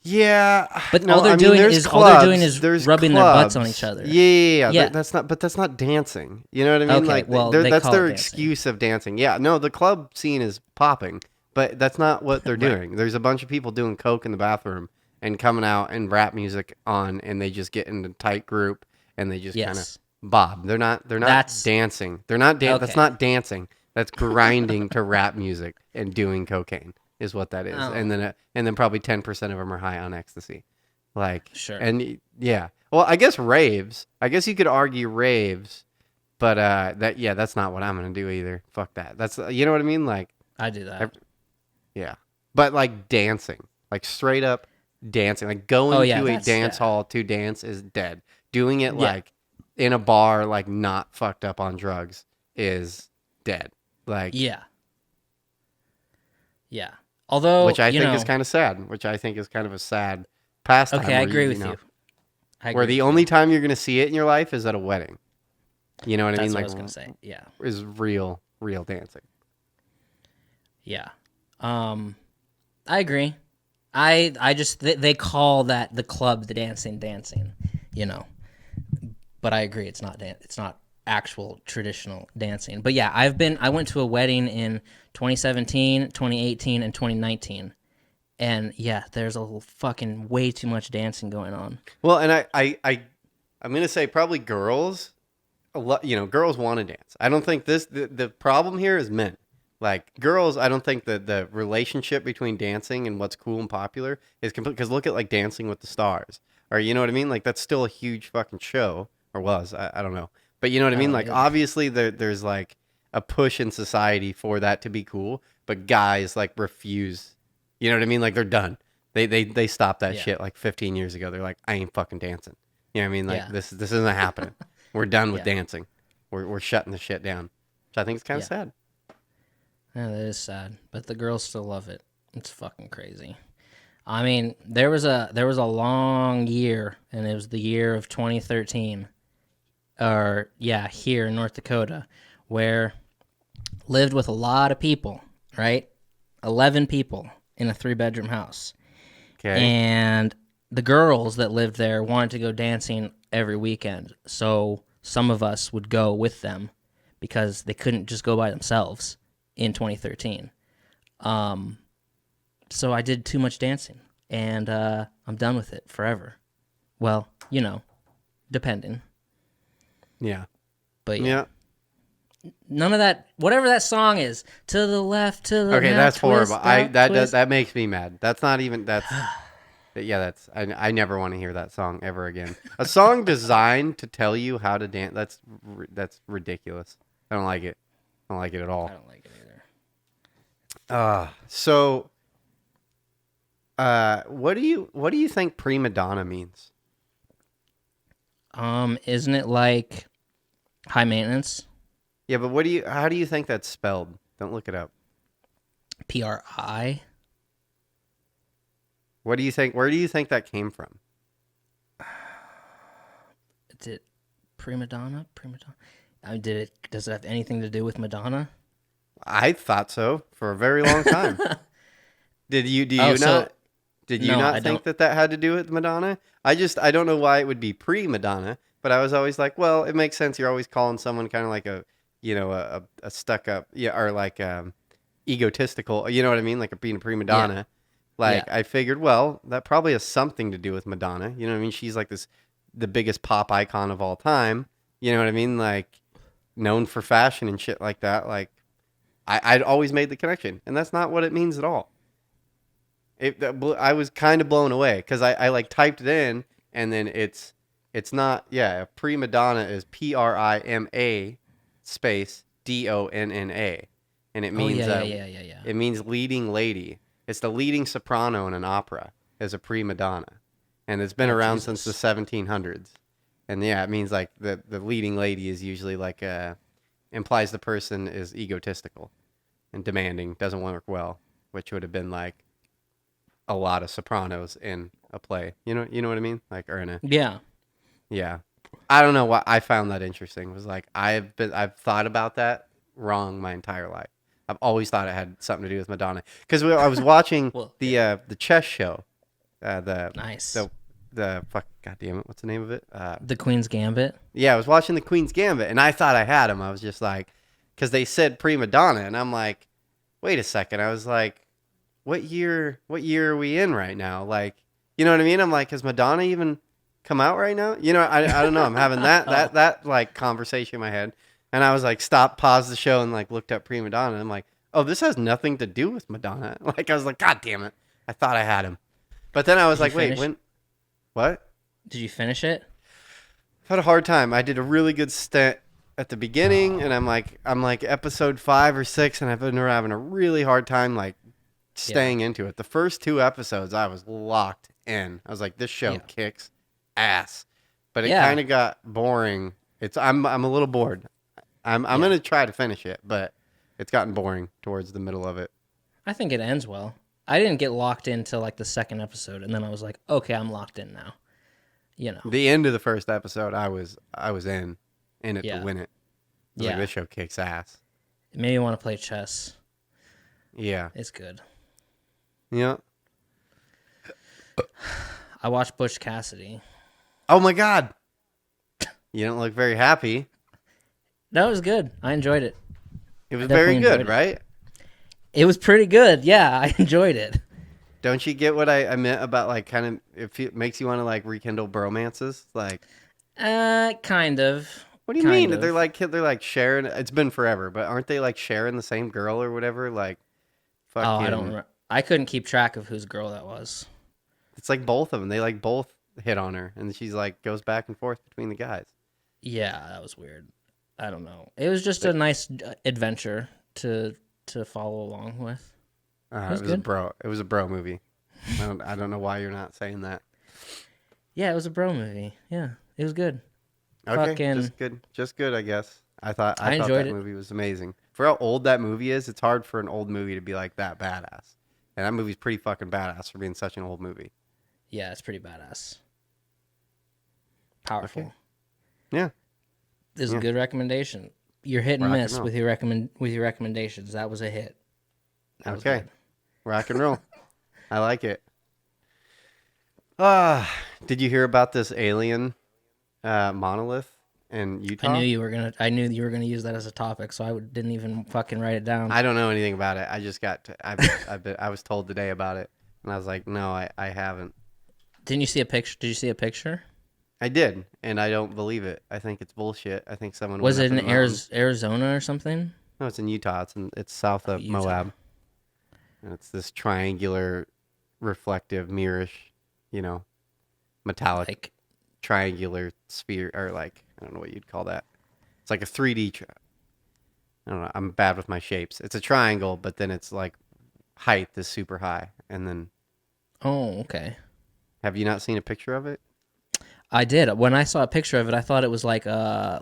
Yeah, But no, all they're I mean, doing there's is clubs. There's rubbing their butts on each clubs. other. Yeah. Yeah. That's not dancing. You know what I mean? Okay. Like, Well, they that's call it their dancing. excuse of dancing. Yeah, no, the club scene is popping, but that's not what they're Right. doing. There's a bunch of people doing coke in the bathroom and coming out and rap music on, and they just get in a tight group and they just kind of Yes. bob. They're not That's dancing. They're not That's okay. not dancing. That's grinding to rap music and doing cocaine is what that is. Oh, And then probably 10% of them are high on ecstasy. Like, sure. and yeah. Well, I guess raves. I guess you could argue raves, but that's not what I'm gonna do either. Fuck that. That's you know what I mean? Like, I do that. yeah. But like dancing, like straight up dancing, like Oh going yeah, to a that's dance yeah. hall to dance is dead. Doing it Yeah. like in a bar, like not fucked up on drugs, is dead. Like, Yeah. Yeah. Although, which I think is kind of sad. Which I think is kind of a sad pastime. okay, I Where agree you with know, you. I where agree the with only you. time you're gonna see it in your life is at a wedding. You know what I That's mean? what I Like, was gonna say. Yeah. is real dancing. Yeah. I agree. I just they call that the club the dancing, you know. But I agree it's not actual traditional dancing. But yeah, I went to a wedding in 2017, 2018 and 2019. And yeah, there's a fucking way too much dancing going on. Well, and I'm gonna say probably girls. A lot, girls want to dance. I don't think the problem here is men. Like girls, I don't think that the relationship between dancing and what's cool and popular is complete. Because look at like Dancing with the Stars, or you know what I mean. Like that's still a huge fucking show, or was. I don't know, but you know what I I mean. don't Like either. obviously there's like a push in society for that to be cool, but guys like refuse. You know what I mean? Like they're done. They stopped that Yeah. shit like 15 years ago. They're like, I ain't fucking dancing. You know what I mean? Like Yeah. this isn't happening. We're done with Yeah. dancing. We're shutting the shit down, which I think is kind of Yeah. sad. Yeah, that is sad, but the girls still love it. It's fucking crazy. I mean, there was a long year, and it was the year of 2013, or yeah, here in North Dakota, where lived with a lot of people, right? 11 people in a 3-bedroom house, Okay. and the girls that lived there wanted to go dancing every weekend, so some of us would go with them because they couldn't just go by themselves in 2013. So I did too much dancing, and I'm done with it forever. Well, depending. Yeah. But yeah, Yeah. none of that. Whatever that song is, to the left, to the Okay, now, that's twist, horrible. twist. That makes me mad. That's not even that's yeah, I never want to hear that song ever again. A song designed to tell you how to dance. That's ridiculous. I don't like it. I don't like it at I all. don't like it either. So what do you think prima donna means? Isn't it like high maintenance? Yeah, but how do you think that's spelled? Don't look it up. PRI. What do you think? Where do you think that came from? Is it prima donna? Does it have anything to do with Madonna? I thought so for a very long time. Do you Oh, so not? Did you no, I not think don't. that had to do with Madonna? I don't know why it would be pre-Madonna, but I was always like, well, it makes sense. You're always calling someone kind of like a stuck up, yeah, or like egotistical. You know what I mean? Like being a prima Yeah, donna. yeah, Like I figured, well, that probably has something to do with Madonna. You know what I mean? She's like the biggest pop icon of all time. You know what I mean? Like known for fashion and shit like that. Like I'd always made the connection, and that's not what it means at all. I was kind of blown away because I like typed it in, and then it's not. Yeah, prima donna is Prima space Donna, and it oh means yeah. it means leading lady. It's the leading soprano in an opera as a prima donna, and it's been Oh around since the Jesus. 1700s. And yeah, it means like the leading lady is usually like implies the person is egotistical and demanding, doesn't work well, which would have been like a lot of sopranos in a play. You know what I mean? Like or in a Yeah. yeah. I don't know why I found that interesting. It was like I've thought about that wrong my entire life. I've always thought it had something to do with Madonna because I was watching Well, yeah. the chess show, The Nice. the fuck, God damn it, what's the name of it? The Queen's Gambit. Yeah, I was watching the Queen's Gambit, and I thought I had him. I was just like, because they said prima donna, and I'm like, wait a second. I was like, what year are we in right now? Like, you know what I mean? I'm like, has Madonna even come out right now? You know, I don't know. I'm having that like conversation in my head, and I was like, stop, pause the show, and like looked up prima donna. And I'm like, oh, this has nothing to do with Madonna. Like, I was like, God damn it, I thought I had him, but then I was Did you like, wait, finish? when? What? Did you finish it? I've had a hard time. I did a really good stint at the beginning, and I'm like episode 5 or 6, and I've been having a really hard time like staying into it. The first 2 episodes, I was locked in. I was like, this show kicks ass, but it kind of got boring. I'm a little bored. I'm gonna try to finish it, but it's gotten boring towards the middle of it. I think it ends well. I didn't get locked into like the second episode, and then I was like, okay, I'm locked in now. You know, The end of the first episode, I was in it to win it. I was like, this show kicks ass. It made me want to play chess. Yeah. It's good. Yeah. I watched Butch Cassidy. Oh my God. You don't look very happy. That was good. I enjoyed it. It was very good, right? It was pretty good. Yeah, I enjoyed it. Don't you get what I meant about like kind of if it makes you want to like rekindle bromances? Like, kind of. What do you mean? They're like sharing. It's been forever, but aren't they like sharing the same girl or whatever? Like, fucking. Oh, I don't remember. I couldn't keep track of whose girl that was. It's like both of them. They like both hit on her, and she's like goes back and forth between the guys. Yeah, that was weird. I don't know. It was just a nice adventure to follow along with. It was a bro movie. I don't know why you're not saying that. Yeah, it was a bro movie. Yeah, it was good. Okay, just good, I guess. I thought enjoyed that movie was amazing. For how old that movie is, it's hard for an old movie to be like that badass. And that movie's pretty fucking badass for being such an old movie. Yeah, it's pretty badass. Powerful. Okay. Yeah. This is a good recommendation. You're hit and miss with your recommendations. That was a hit. That was good. Rock and roll. I like it. Did you hear about this alien monolith in Utah? I knew you were gonna use that as a topic, so I didn't even fucking write it down. I don't know anything about it. I just I was told today about it, and I was like, no, I haven't. Didn't you see a picture? Did you see a picture? I did, and I don't believe it. I think it's bullshit. I think someone was it in Arizona or something? No, it's in Utah. It's south of Moab, and it's this triangular, reflective, mirrorish, metallic, triangular sphere, or like I don't know what you'd call that. It's like a 3D. I don't know. I'm bad with my shapes. It's a triangle, but then it's like height is super high, and then. Oh, okay. Have you not seen a picture of it? I did. When I saw a picture of it, I thought it was like a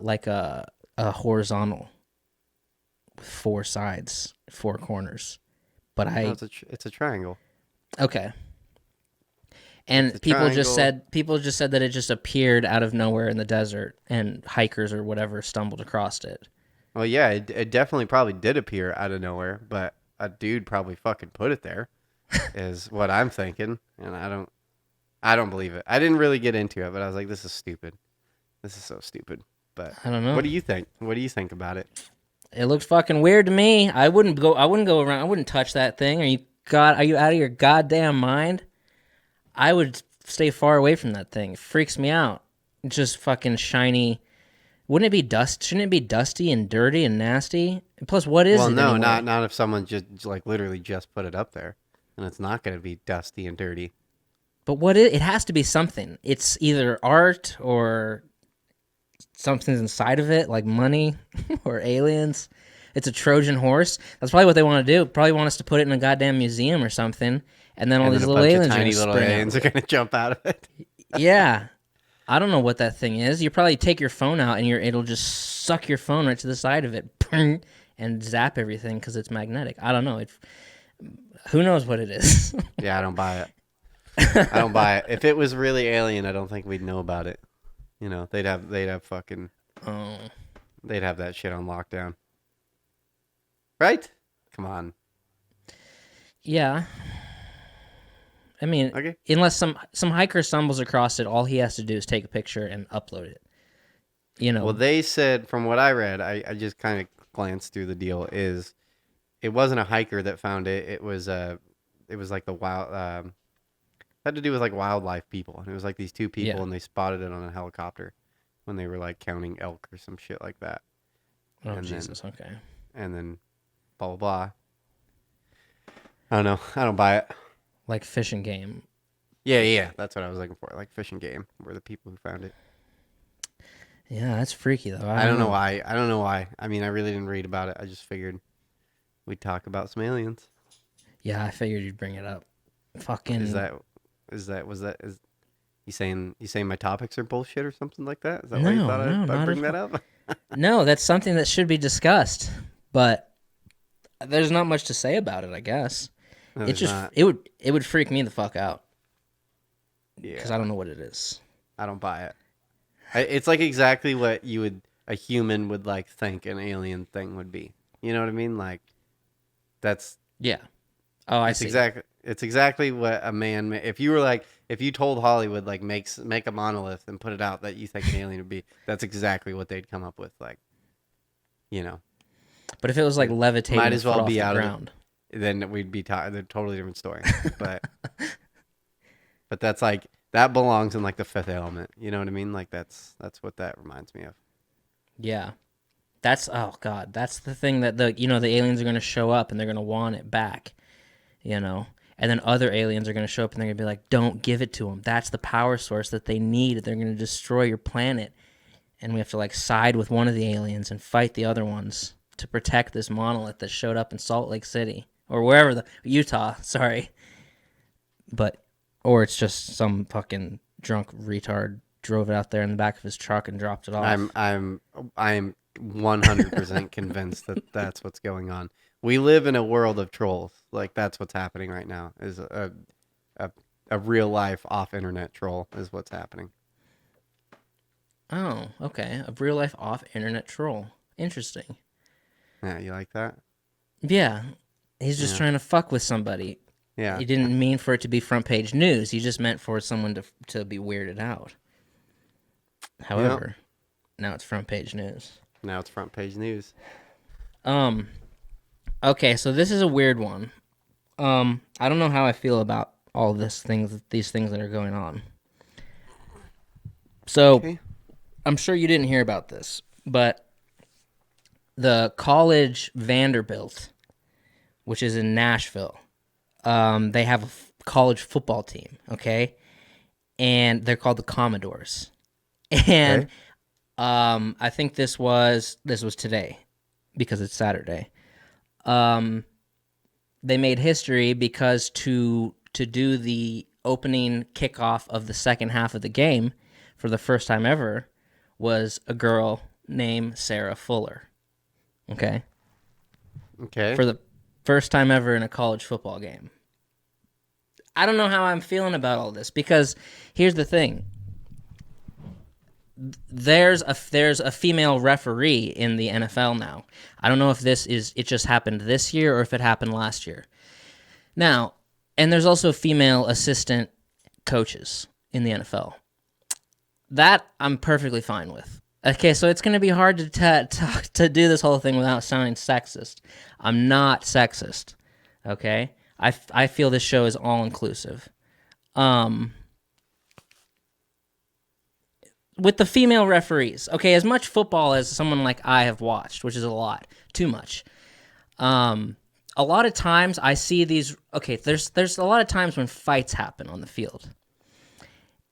horizontal with 4 sides, 4 corners. But No, it's a triangle. Okay. And people just said that it just appeared out of nowhere in the desert, and hikers or whatever stumbled across it. Well, yeah, it definitely probably did appear out of nowhere, but a dude probably fucking put it there, is what I'm thinking, and I don't believe it. I didn't really get into it, but I was like, this is stupid. This is so stupid. But I don't know. What do you think? What do you think about it? It looks fucking weird to me. I wouldn't go around. I wouldn't touch that thing. Are you out of your goddamn mind? I would stay far away from that thing. It freaks me out. It's just fucking shiny. Wouldn't it be dust? Shouldn't it be dusty and dirty and nasty? And plus, what is it? Well, no, anyway? not if someone just like literally just put it up there, and it's not going to be dusty and dirty. But it has to be something. It's either art or something's inside of it, like money or aliens. It's a Trojan horse. That's probably what they want to do. Probably want us to put it in a goddamn museum or something, and then all these little aliens are going to jump out of it. Yeah. I don't know what that thing is. You probably take your phone out and it'll just suck your phone right to the side of it and zap everything because it's magnetic. I don't know. Who knows what it is? Yeah, I don't buy it. I don't buy it. If it was really alien, I don't think we'd know about it. They'd have fucking they'd have that shit on lockdown. Right? Come on. Yeah. I mean, Okay. unless some hiker stumbles across it, all he has to do is take a picture and upload it. You know. Well, they said, from what I read, I just kind of glanced through the deal, is it wasn't a hiker that found it. It was like the wild, had to do with like wildlife people. And it was like these two people Yeah. and they spotted it on a helicopter when they were like counting elk or some shit like that. Oh, And Jesus. Okay. then blah, blah, blah. I don't know. I don't buy it. Like Fish and Game. Yeah. That's what I was looking for. Like Fish and Game were the people who found it. Yeah, that's freaky though. I don't know why. I don't know why. I mean, I really didn't read about it. I just figured we'd talk about some aliens. Yeah, I figured you'd bring it up. Fucking. Is you saying my topics are bullshit or something like that? Is that why No, you thought no, I'd not bring at that up? No, that's something that should be discussed, but there's not much to say about it, I guess. No, It there's just not. it would freak me the fuck out because Yeah, I don't know what it is. I don't buy it. It's like exactly what a human would like think an alien thing would be. You know what I mean? Like that's Yeah. Oh, I it's see. exactly what a man. If you told Hollywood like make a monolith and put it out that you think an alien would be, that's exactly what they'd come up with. Like, you know, But if it was like levitating might a as foot well off be the out ground, then we'd be a totally different story. But that's like that belongs in like the Fifth Element. You know what I mean? Like that's what that reminds me of. yeah. That's oh god, that's the thing that the aliens are going to show up and they're going to want it back, you know. And then other aliens are going to show up and they're going to be like, "Don't give it to them. That's the power source that they need. They're going to destroy your planet." And we have to like side with one of the aliens and fight the other ones to protect this monolith that showed up in Salt Lake City or wherever Utah, sorry. But or it's just some fucking drunk retard drove it out there in the back of his truck and dropped it off. I'm 100% convinced that that's what's going on. We live in a world of trolls. Like that's what's happening right now. Is a real life off internet troll is what's happening. Oh, okay. A real life off internet troll. Interesting. Yeah, you like that? Yeah. He's just Yeah. trying to fuck with somebody. Yeah. He didn't mean for it to be front page news. He just meant for someone to be weirded out. However, now it's front page news. Now it's front page news. Okay, so this is a weird one. I don't know how I feel about all these things that are going on. So, Okay. I'm sure you didn't hear about this, but the college Vanderbilt, which is in Nashville, they have a college football team, okay? And they're called the Commodores. And Okay. I think this was today because it's Saturday. They made history because to do the opening kickoff of the second half of the game for the first time ever was a girl named Sarah Fuller. Okay? Okay. For the first time ever in a college football game. I don't know how I'm feeling about all this because here's the thing. There's a female referee in the NFL now. I don't know if it just happened this year or if it happened last year. Now, and there's also female assistant coaches in the NFL. That I'm perfectly fine with. Okay, so it's going to be hard to do this whole thing without sounding sexist. I'm not sexist. Okay? I feel this show is all inclusive. With the female referees, okay, as much football as someone like I have watched, which is a lot, too much. A lot of times I see these. Okay, there's a lot of times when fights happen on the field,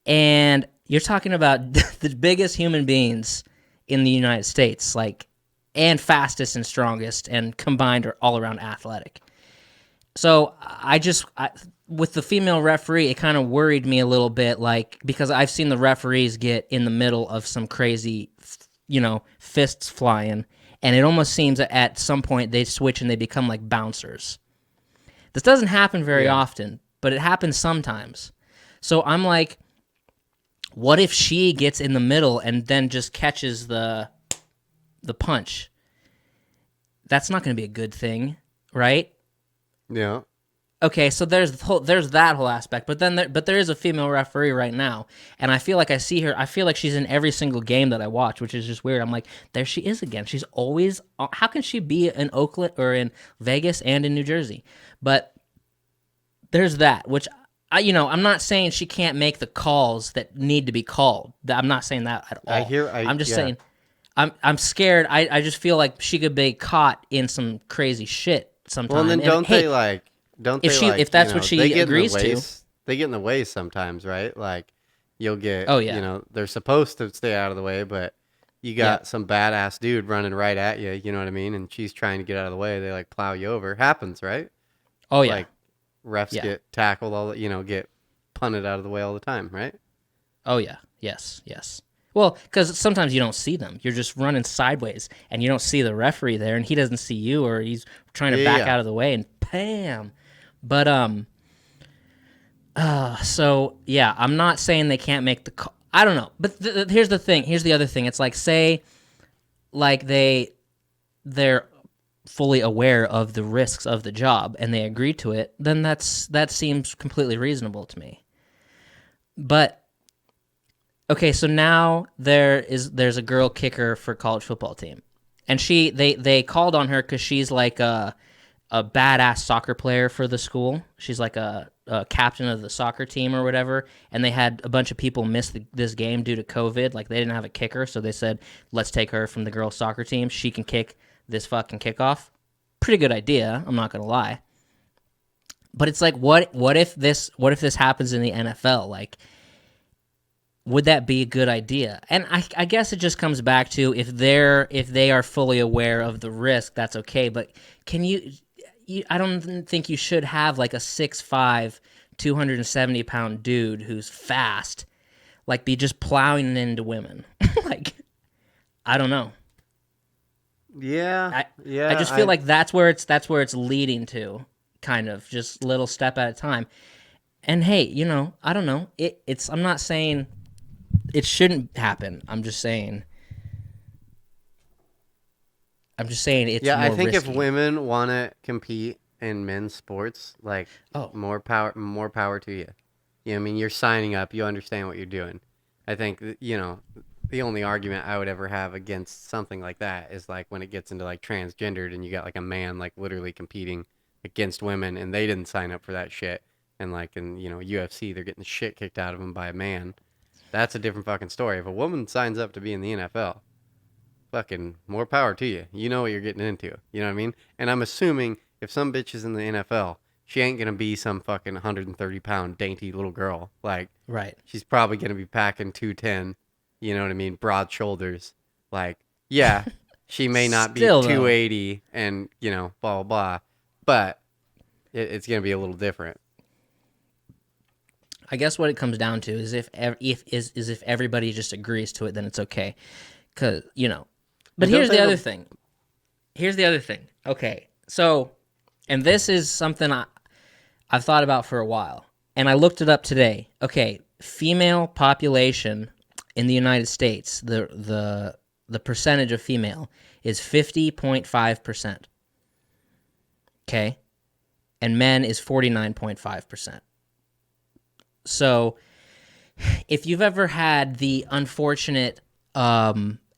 and you're talking about the biggest human beings in the United States, and fastest and strongest, and combined are all around athletic. So with the female referee, it kind of worried me a little bit, because I've seen the referees get in the middle of some crazy, fists flying, and it almost seems that at some point they switch and they become like bouncers. This doesn't happen very often, but it happens sometimes. So I'm like, what if she gets in the middle and then just catches the punch? That's not going to be a good thing, right? Yeah. okay, so there's that whole aspect, but then there is a female referee right now, and I feel like I see her. I feel like she's in every single game that I watch, which is just weird. I'm like, there she is again. She's always. How can she be in Oakland or in Vegas and in New Jersey? But there's that, which I'm not saying she can't make the calls that need to be called. I'm not saying that at all. I'm just saying I'm scared. I just feel like she could be caught in some crazy shit sometime. Well, and then if that's what she agrees to, they get in the way sometimes, right? Like you'll get, oh yeah, they're supposed to stay out of the way, but you got some badass dude running right at you. You know what I mean? And she's trying to get out of the way. They like plow you over. Happens, right? Oh yeah. Like refs get tackled get punted out of the way all the time, right? Oh yeah. Yes. Well, because sometimes you don't see them. You're just running sideways, and you don't see the referee there, and he doesn't see you, or he's trying to back out of the way, and bam. But so yeah, I'm not saying they can't make the call. I don't know, but here's the thing. Here's the other thing. It's like, say, like they're fully aware of the risks of the job and they agree to it, then that seems completely reasonable to me. But okay, so now there's a girl kicker for college football team, and they called on her because she's like a badass soccer player for the school. She's like a captain of the soccer team or whatever, and they had a bunch of people miss this game due to COVID. Like, they didn't have a kicker, so they said, let's take her from the girls' soccer team. She can kick this fucking kickoff. Pretty good idea, I'm not gonna lie. But it's like, what if this happens in the NFL? Like, would that be a good idea? And I guess it just comes back to if they are fully aware of the risk, that's okay. But can you I don't think you should have like a 6'5", 270-pound dude who's fast, like, be just plowing into women. Like, I don't know. Yeah, I just feel like that's where it's leading to, kind of just little step at a time. And hey, I don't know. I'm not saying it shouldn't happen. I'm just saying it's more I think risky. if women want to compete in men's sports, like, more power to you. You know what I mean? You're signing up. You understand what you're doing. I think, the only argument I would ever have against something like that is like when it gets into like transgendered and you got like a man like literally competing against women and they didn't sign up for that shit. And like in, UFC, they're getting the shit kicked out of them by a man. That's a different fucking story. If a woman signs up to be in the NFL, fucking more power to you. You know what you're getting into. You know what I mean? And I'm assuming if some bitch is in the NFL, she ain't gonna be some fucking 130-pound dainty little girl. Like, Right. She's probably gonna be packing 210. You know what I mean? Broad shoulders. Like, yeah, she may not be 280 and blah blah blah, but it's gonna be a little different. I guess what it comes down to is if everybody just agrees to it, then it's okay. But here's the other thing. Okay, so, and this is something I've thought about for a while, and I looked it up today. Okay, female population in the United States, the percentage of female is 50.5%. Okay, and men is 49.5%. So, if you've ever had the unfortunate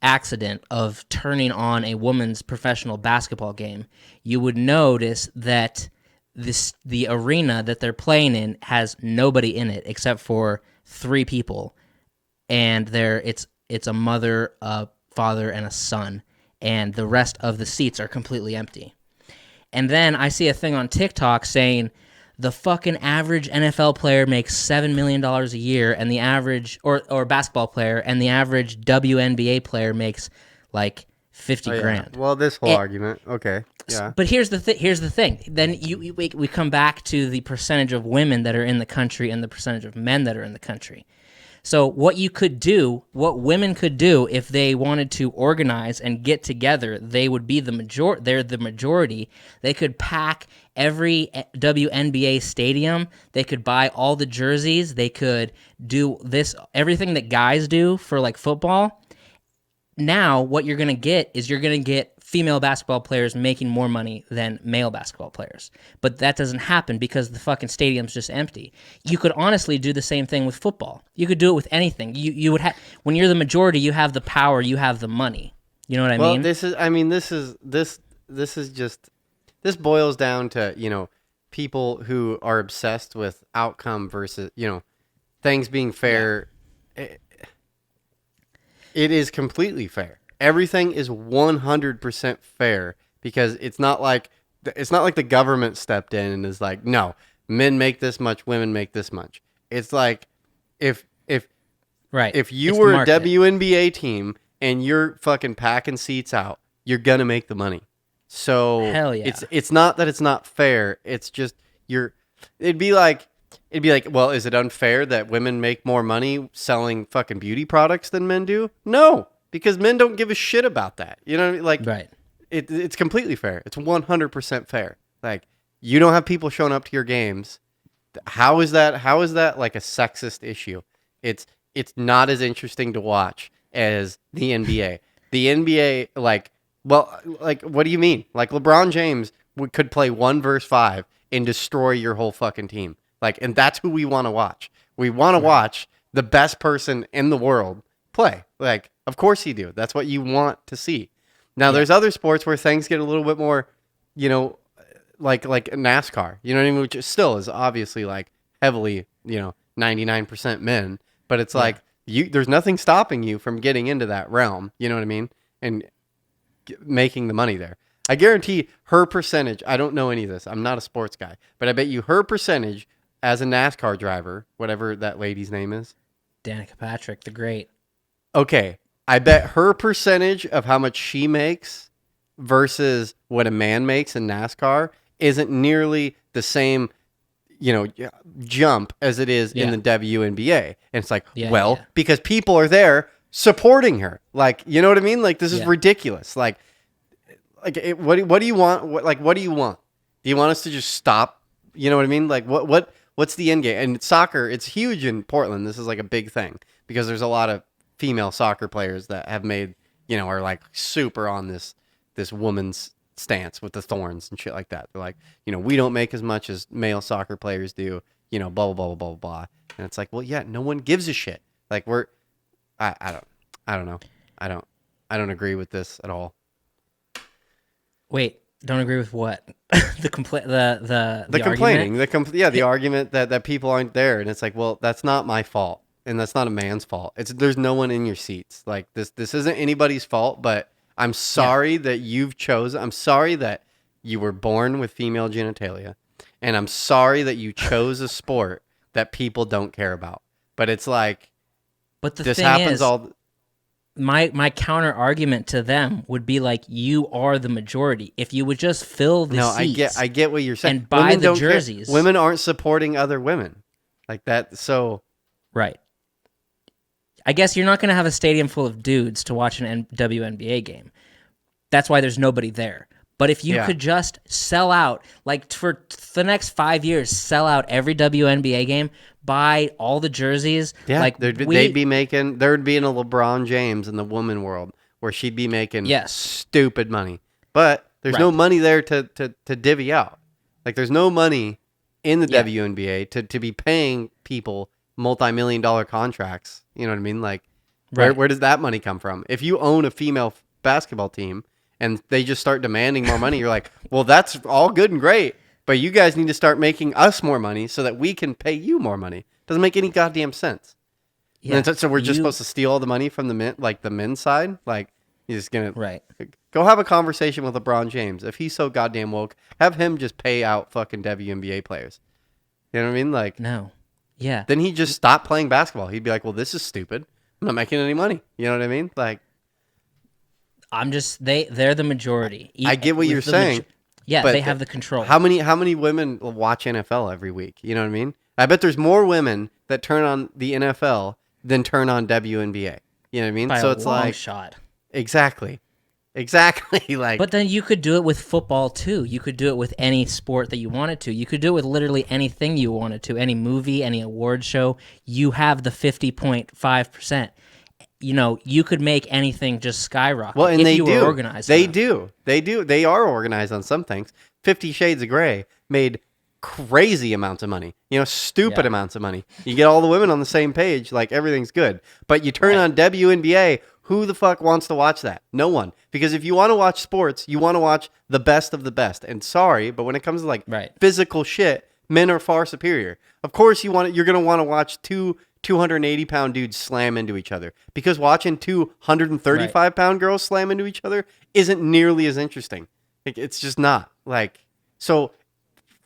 accident of turning on a woman's professional basketball game, you would notice that the arena that they're playing in has nobody in it except for 3 people, and it's a mother, a father, and a son, and the rest of the seats are completely empty. And then I see a thing on TikTok saying the fucking average NFL player makes $7 million a year, and the average, or basketball player, and the average WNBA player makes like 50 grand. Well, this whole argument, okay, yeah. But here's the thing. Then we come back to the percentage of women that are in the country and the percentage of men that are in the country. So what women could do if they wanted to organize and get together, they would be they're the majority. They could pack every WNBA stadium. They could buy all the jerseys. They could do everything that guys do for like football. now what you're going to get is you're going to get female basketball players making more money than male basketball players. But that doesn't happen because the fucking stadium's just empty. You could honestly do the same thing with football. You could do it with anything. You would have, when you're the majority, you have the power, you have the money. You know what I mean? This is just, this boils down to, people who are obsessed with outcome versus, things being fair. It is completely fair. Everything is 100% fair because it's not like the government stepped in and is like, no, men make this much, women make this much. It's like if right. if you It's were the a market. WNBA team and you're fucking packing seats out, you're gonna make the money. So Hell yeah. it's not that it's not fair. It's just it'd be like, well, is it unfair that women make more money selling fucking beauty products than men do? No, because men don't give a shit about that. You know what I mean? Like, Right. it's completely fair. It's 100% fair. Like, you don't have people showing up to your games. How is that like a sexist issue? It's not as interesting to watch as the NBA. The NBA, like, well, like, what do you mean? Like, LeBron James could play 1v5 and destroy your whole fucking team. Like, and that's who we want to watch. We want to watch the best person in the world play. Like, of course you do. That's what you want to see. Now, there's other sports where things get a little bit more, like NASCAR. You know what I mean? Which still is obviously like heavily, 99% men. But it's like there's nothing stopping you from getting into that realm. You know what I mean? And making the money there. I guarantee her percentage. I don't know any of this. I'm not a sports guy, but I bet you her percentage as a NASCAR driver, whatever that lady's name is. Danica Patrick, the great. Okay, I bet her percentage of how much she makes versus what a man makes in NASCAR isn't nearly the same, jump as it is in the WNBA. And it's like, because people are there supporting her. Like, you know what I mean? Like, this is ridiculous. What do you want? What do you want? Do you want us to just stop? You know what I mean? Like, what's the end game? And soccer, it's huge in Portland. This is like a big thing because there's a lot of female soccer players that have made, are like super on this woman's stance with the thorns and shit like that. They're like, we don't make as much as male soccer players do, blah, blah, blah, blah, blah, blah. And it's like, well, yeah, no one gives a shit. Like, I don't know. I don't agree with this at all. Wait, don't agree with what? The complaining, argument? the argument that people aren't there, and it's like, well, that's not my fault, and that's not a man's fault. There's no one in your seats. Like, this isn't anybody's fault, but I'm sorry that you've chosen. I'm sorry that you were born with female genitalia, and I'm sorry that you chose a sport that people don't care about. But it's like, but the this thing happens is, all. My counter argument to them would be like, you are the majority. If you would just fill the seats, I get what you're saying. and buy Women the don't care. jerseys. Women aren't supporting other women like that. So right. I guess you're not going to have a stadium full of dudes to watch an WNBA game. That's why there's nobody there. But if you could just sell out, like for the next 5 years, sell out every WNBA game, buy all the jerseys. Yeah, like there'd be a LeBron James in the woman world where she'd be making stupid money. But there's no money there to divvy out. Like, there's no money in the WNBA to be paying people multi-million-dollar contracts. You know what I mean? Like, where does that money come from? If you own a female basketball team and they just start demanding more money, you're like, well, that's all good and great, but you guys need to start making us more money so that we can pay you more money. Doesn't make any goddamn sense. Yeah. So we're just supposed to steal all the money from the men, like the men's side? Like, you're just going to go have a conversation with LeBron James. If he's so goddamn woke, have him just pay out fucking WNBA players. You know what I mean? Like, no. Yeah. Then he'd just stop playing basketball. He'd be like, well, this is stupid. I'm not making any money. You know what I mean? Like, they're the majority. I get what you're saying. But they have the control. How many women watch NFL every week? You know what I mean? I bet there's more women that turn on the NFL than turn on WNBA. You know what I mean? By so a it's long like shot. Exactly. Like, but then you could do it with football too. You could do it with any sport that you wanted to. You could do it with literally anything you wanted to. Any movie, any award show. You have the 50.5%. you could make anything just skyrocket Well, and if they you were do. organized They enough. do. They do. They are organized on some things. 50 Shades of Grey made crazy amounts of money. Stupid Yeah. amounts of money. You get all the women on the same page, like everything's good. But you turn Right. on WNBA, who the fuck wants to watch that? No one. Because if you want to watch sports, you want to watch the best of the best. And sorry, but when it comes to like Right. physical shit, men are far superior. Of course, you're going to want to watch two 280-pound dudes slam into each other, because watching two 135-pound girls slam into each other isn't nearly as interesting. It's just not. So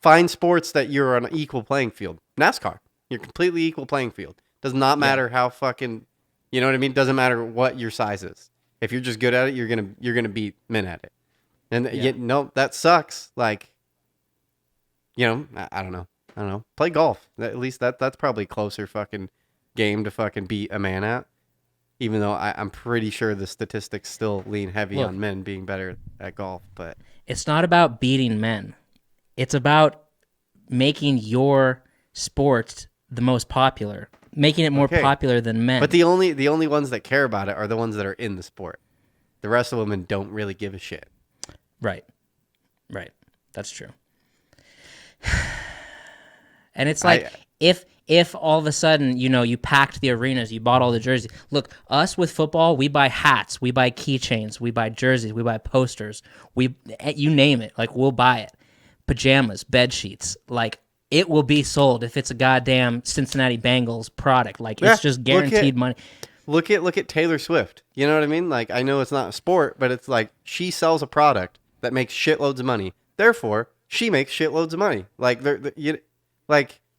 find sports that you're on an equal playing field. NASCAR, you're completely equal playing field. Does not matter how fucking, you know what I mean? Doesn't matter what your size is. If you're just good at it, you're gonna beat men at it. And no, that sucks. I don't know. Play golf. At least that's probably closer fucking game to fucking beat a man at. Even though I'm pretty sure the statistics still lean heavy on men being better at golf. But It's not about beating men. It's about making your sport the most popular, making it more popular than men. But the only ones that care about it are the ones that are in the sport. The rest of women don't really give a shit. Right. That's true. And it's like, if all of a sudden, you packed the arenas, you bought all the jerseys. Look, us with football, we buy hats, we buy keychains, we buy jerseys, we buy posters, you name it, we'll buy it. Pajamas, bed sheets, it will be sold if it's a goddamn Cincinnati Bengals product. It's just guaranteed money. Look at Taylor Swift. You know what I mean? I know it's not a sport, but it's like she sells a product that makes shitloads of money. Therefore, she makes shitloads of money.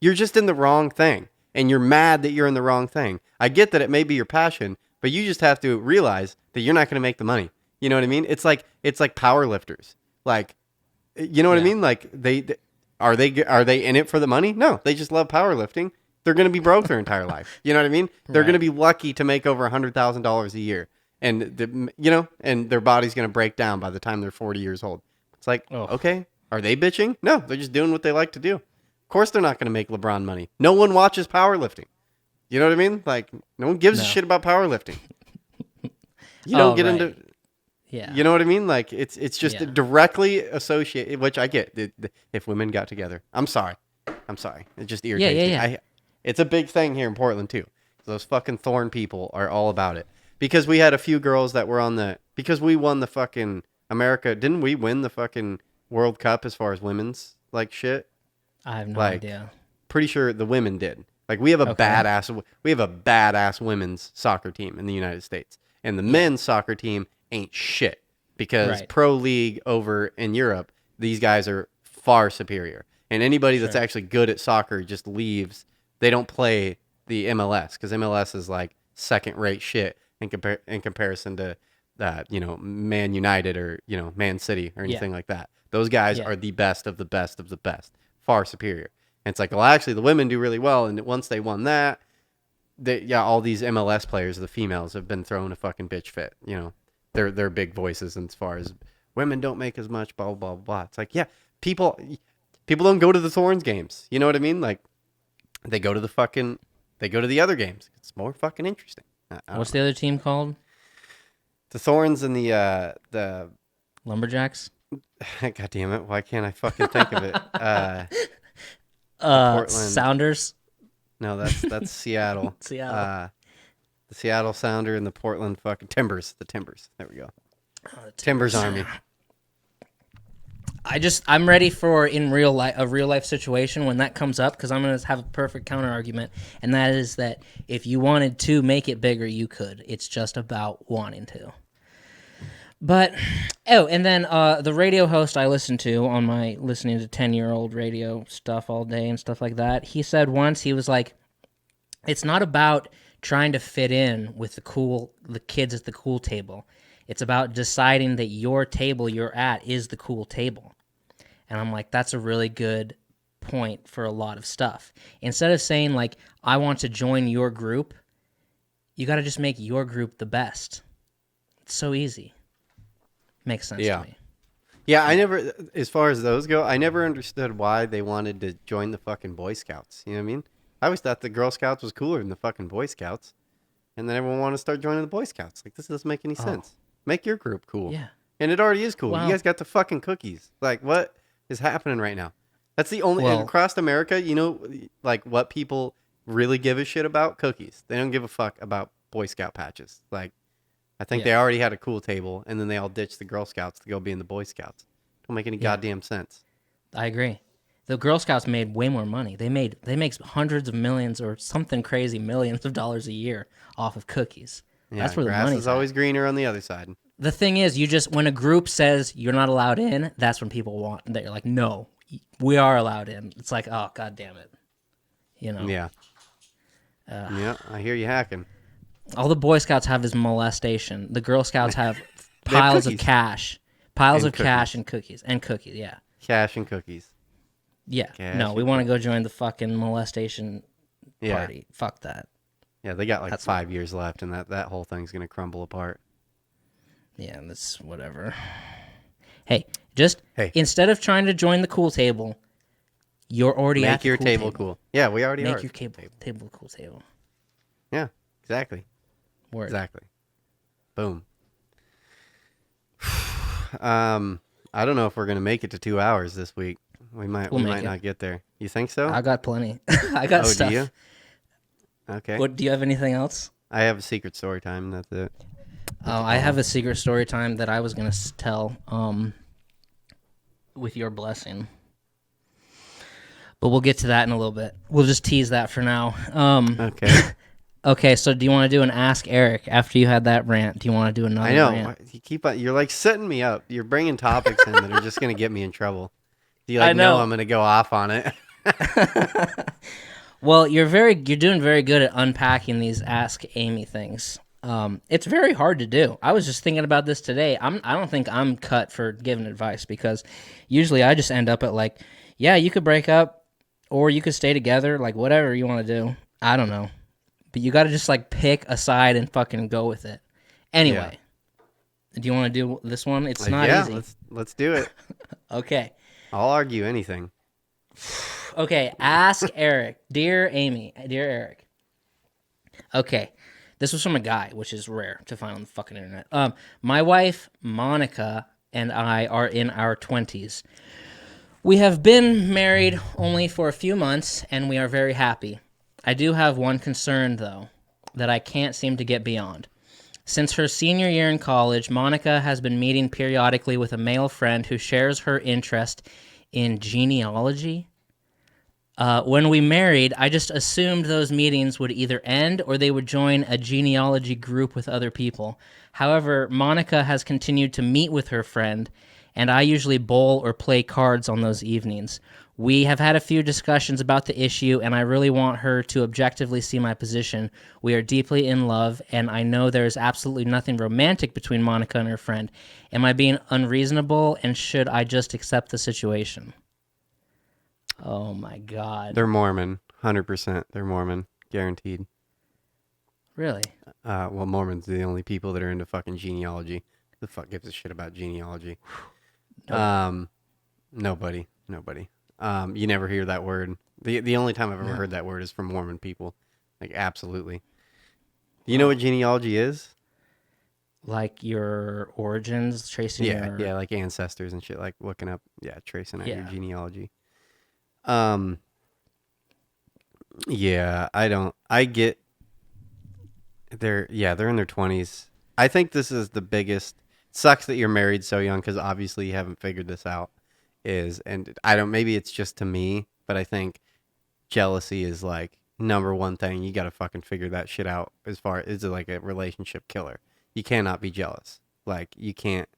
You're just in the wrong thing, and you're mad that you're in the wrong thing. I get that it may be your passion, but you just have to realize that you're not going to make the money. You know what I mean? It's like power lifters. You know what I mean? Are they in it for the money? No, they just love powerlifting. They're going to be broke their entire life. You know what I mean? They're going to be lucky to make over $100,000 a year, and and their body's going to break down by the time they're 40 years old. It's like, okay, are they bitching? No, they're just doing what they like to do. Of course, they're not going to make LeBron money. No one watches powerlifting. You know what I mean? No one gives a shit about powerlifting. You don't get into. Yeah. You know what I mean? It's just directly associated, which I get. If women got together, I'm sorry. It just irritates me. It's a big thing here in Portland too. Those fucking Thorn people are all about it. Because we had a few girls that were because we won the fucking America. Didn't we win the fucking World Cup as far as women's shit? I have no idea. Pretty sure the women did. We have a badass women's soccer team in the United States, and the men's soccer team ain't shit, because pro league over in Europe, these guys are far superior. And anybody that's actually good at soccer just leaves. They don't play the MLS, because MLS is second rate shit in comparison to Man United or Man City or anything like that. Those guys are the best of the best of the best, far superior. And it's well, actually the women do really well, and once they won that, all these MLS players, the females, have been thrown a fucking bitch fit. They're big voices, and as far as women don't make as much, blah blah blah. It's people don't go to the Thorns games. You know what I mean? They go to the other games. It's more fucking interesting. What's the other team called? The Thorns and the Lumberjacks? God damn it! Why can't I fucking think of it? Portland Sounders? No, that's Seattle. Seattle. The Seattle Sounder and the Portland fucking Timbers. The Timbers. There we go. Timbers Army. I'm ready for a real life situation when that comes up, because I'm going to have a perfect counter argument, and that is that if you wanted to make it bigger, you could. It's just about wanting to. But, and then the radio host I listen to on my listening to 10-year-old radio stuff all day and stuff like that, he said once, he was like, it's not about trying to fit in with the kids at the cool table. It's about deciding that your table you're at is the cool table. And I'm like, that's a really good point for a lot of stuff. Instead of saying I want to join your group, you got to just make your group the best. It's so easy. Makes sense to me. Yeah, I never, as far as those go, I never understood why they wanted to join the fucking Boy Scouts. You know what I mean? I always thought the Girl Scouts was cooler than the fucking Boy Scouts. and then everyone want to start joining the Boy Scouts. Like, this doesn't make any sense. Make your group cool. Yeah. And it already is cool. Well, you guys got the fucking cookies. Like, what is happening right now? That's the only Well- across America. You know, like what people really give a shit about? Cookies. They don't give a fuck about Boy Scout patches. Like, I think Yeah. they already had a cool table, and then they all ditched the Girl Scouts to go be in the Boy Scouts. Don't make any goddamn sense. I agree. The Girl Scouts made way more money. They make hundreds of millions or something crazy, millions of dollars a year off of cookies. Yeah, That's where the grass money's is at. always greener on the other side. The thing is, when a group says you're not allowed in, that's when people want that. You're like, no, we are allowed in. It's like, oh, god damn it, you know. Yeah. Yeah, I hear you hacking. All the Boy Scouts have is molestation. The Girl Scouts have piles of cookies. cash, piles And of cash and cookies and cookies. Yeah, Cash and cookies. yeah. Cash No, we and want to go join the fucking molestation Yeah. party. Fuck that. Yeah, they got like That's 5 years left, and that whole thing's gonna crumble apart. Yeah, that's whatever. Hey, just Hey. instead of trying to join the cool table, you're already at Make the your cool table cool. Yeah, we already are. Make your table cool table. Yeah, exactly. Word. Exactly. Boom. I don't know if we're gonna make it to 2 hours this week. We might We'll make might it. not get there. You think so? I got plenty. I got oh, stuff. do you? Okay. What? Do you have anything else? I have a secret story time. That's it. Oh, I have a secret story time that I was gonna tell. With your blessing. But we'll get to that in a little bit. We'll just tease that for now. Okay. Okay, so do you want to do an Ask Eric after you had that rant? Do you want to do another I know. rant? You keep on. You're like setting me up. You're bringing topics in that are just gonna get me in trouble. Do you I like know. I'm gonna go off on it? Well, you're doing very good at unpacking these Ask Amy things. It's very hard to do. I was just thinking about this today. I don't think I'm cut for giving advice because usually I just end up at like, yeah, you could break up or you could stay together, like whatever you want to do. I don't know. But you got to just like pick a side and fucking go with it. Anyway, do you want to do this one? It's not easy. Let's do it. Okay. I'll argue anything. Okay, ask Eric. Dear Amy, dear Eric. Okay, this was from a guy, which is rare to find on the fucking internet. My wife, Monica, and I are in our 20s. We have been married only for a few months, and we are very happy. I do have one concern, though, that I can't seem to get beyond. Since her senior year in college, Monica has been meeting periodically with a male friend who shares her interest in genealogy. When we married, I just assumed those meetings would either end or they would join a genealogy group with other people. However, Monica has continued to meet with her friend, and I usually bowl or play cards on those evenings. We have had a few discussions about the issue, and I really want her to objectively see my position. We are deeply in love, and I know there is absolutely nothing romantic between Monica and her friend. Am I being unreasonable, and should I just accept the situation? Oh my God. They're Mormon, 100%. They're Mormon, guaranteed. Really? Well, Mormons are the only people that are into fucking genealogy. Who the fuck gives a shit about genealogy? Nobody. You never hear that word. The only time I've ever heard that word is from Mormon people. Like, absolutely. Do you know what genealogy is? Like your origins, tracing your... Yeah, like ancestors and shit. Like looking up, tracing out your genealogy. Yeah, I get they're in their 20s. I think this is the biggest. Sucks that you're married so young because obviously you haven't figured this out. And I don't. Maybe it's just to me, but I think jealousy is like number one thing. You got to fucking figure that shit out. As far as like a relationship killer, you cannot be jealous. Like you can't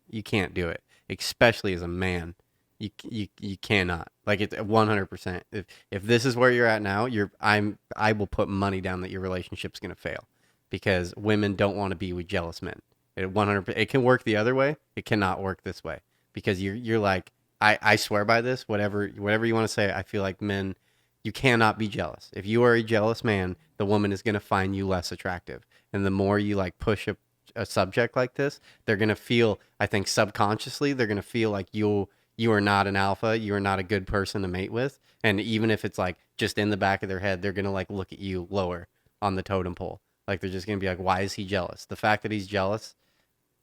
do it, especially as a man. You cannot. Like it's 100%. If this is where you're at now, I will put money down that your relationship's gonna fail, because women don't want to be with jealous men. It 100%. It can work the other way. It cannot work this way, because you're like I swear by this. Whatever you want to say. I feel like men, you cannot be jealous. If you are a jealous man, the woman is gonna find you less attractive, and the more you like push a subject like this, they're gonna feel. I think subconsciously they're gonna feel like you are not an alpha. You are not a good person to mate with. And even if it's like just in the back of their head, they're going to like look at you lower on the totem pole. Like they're just gonna be like, why is he jealous? The fact that he's jealous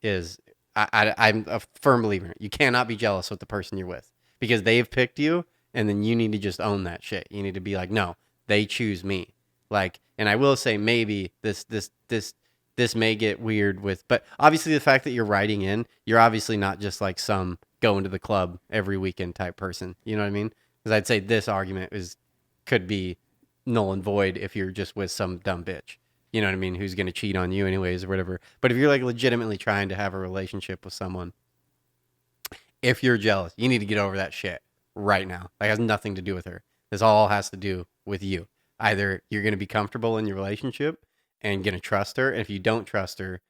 is I'm a firm believer. You cannot be jealous with the person you're with because they've picked you, and then you need to just own that shit. You need to be like, no, they choose me. Like, and I will say maybe this may get weird with, but obviously the fact that you're writing in, you're obviously not just like some going to the club every weekend type person. You know what I mean? Because I'd say this argument could be null and void if you're just with some dumb bitch. You know what I mean? Who's going to cheat on you anyways or whatever. But if you're like legitimately trying to have a relationship with someone, if you're jealous, you need to get over that shit right now. Like, it has nothing to do with her. This all has to do with you. Either you're going to be comfortable in your relationship and going to trust her. And if you don't trust her,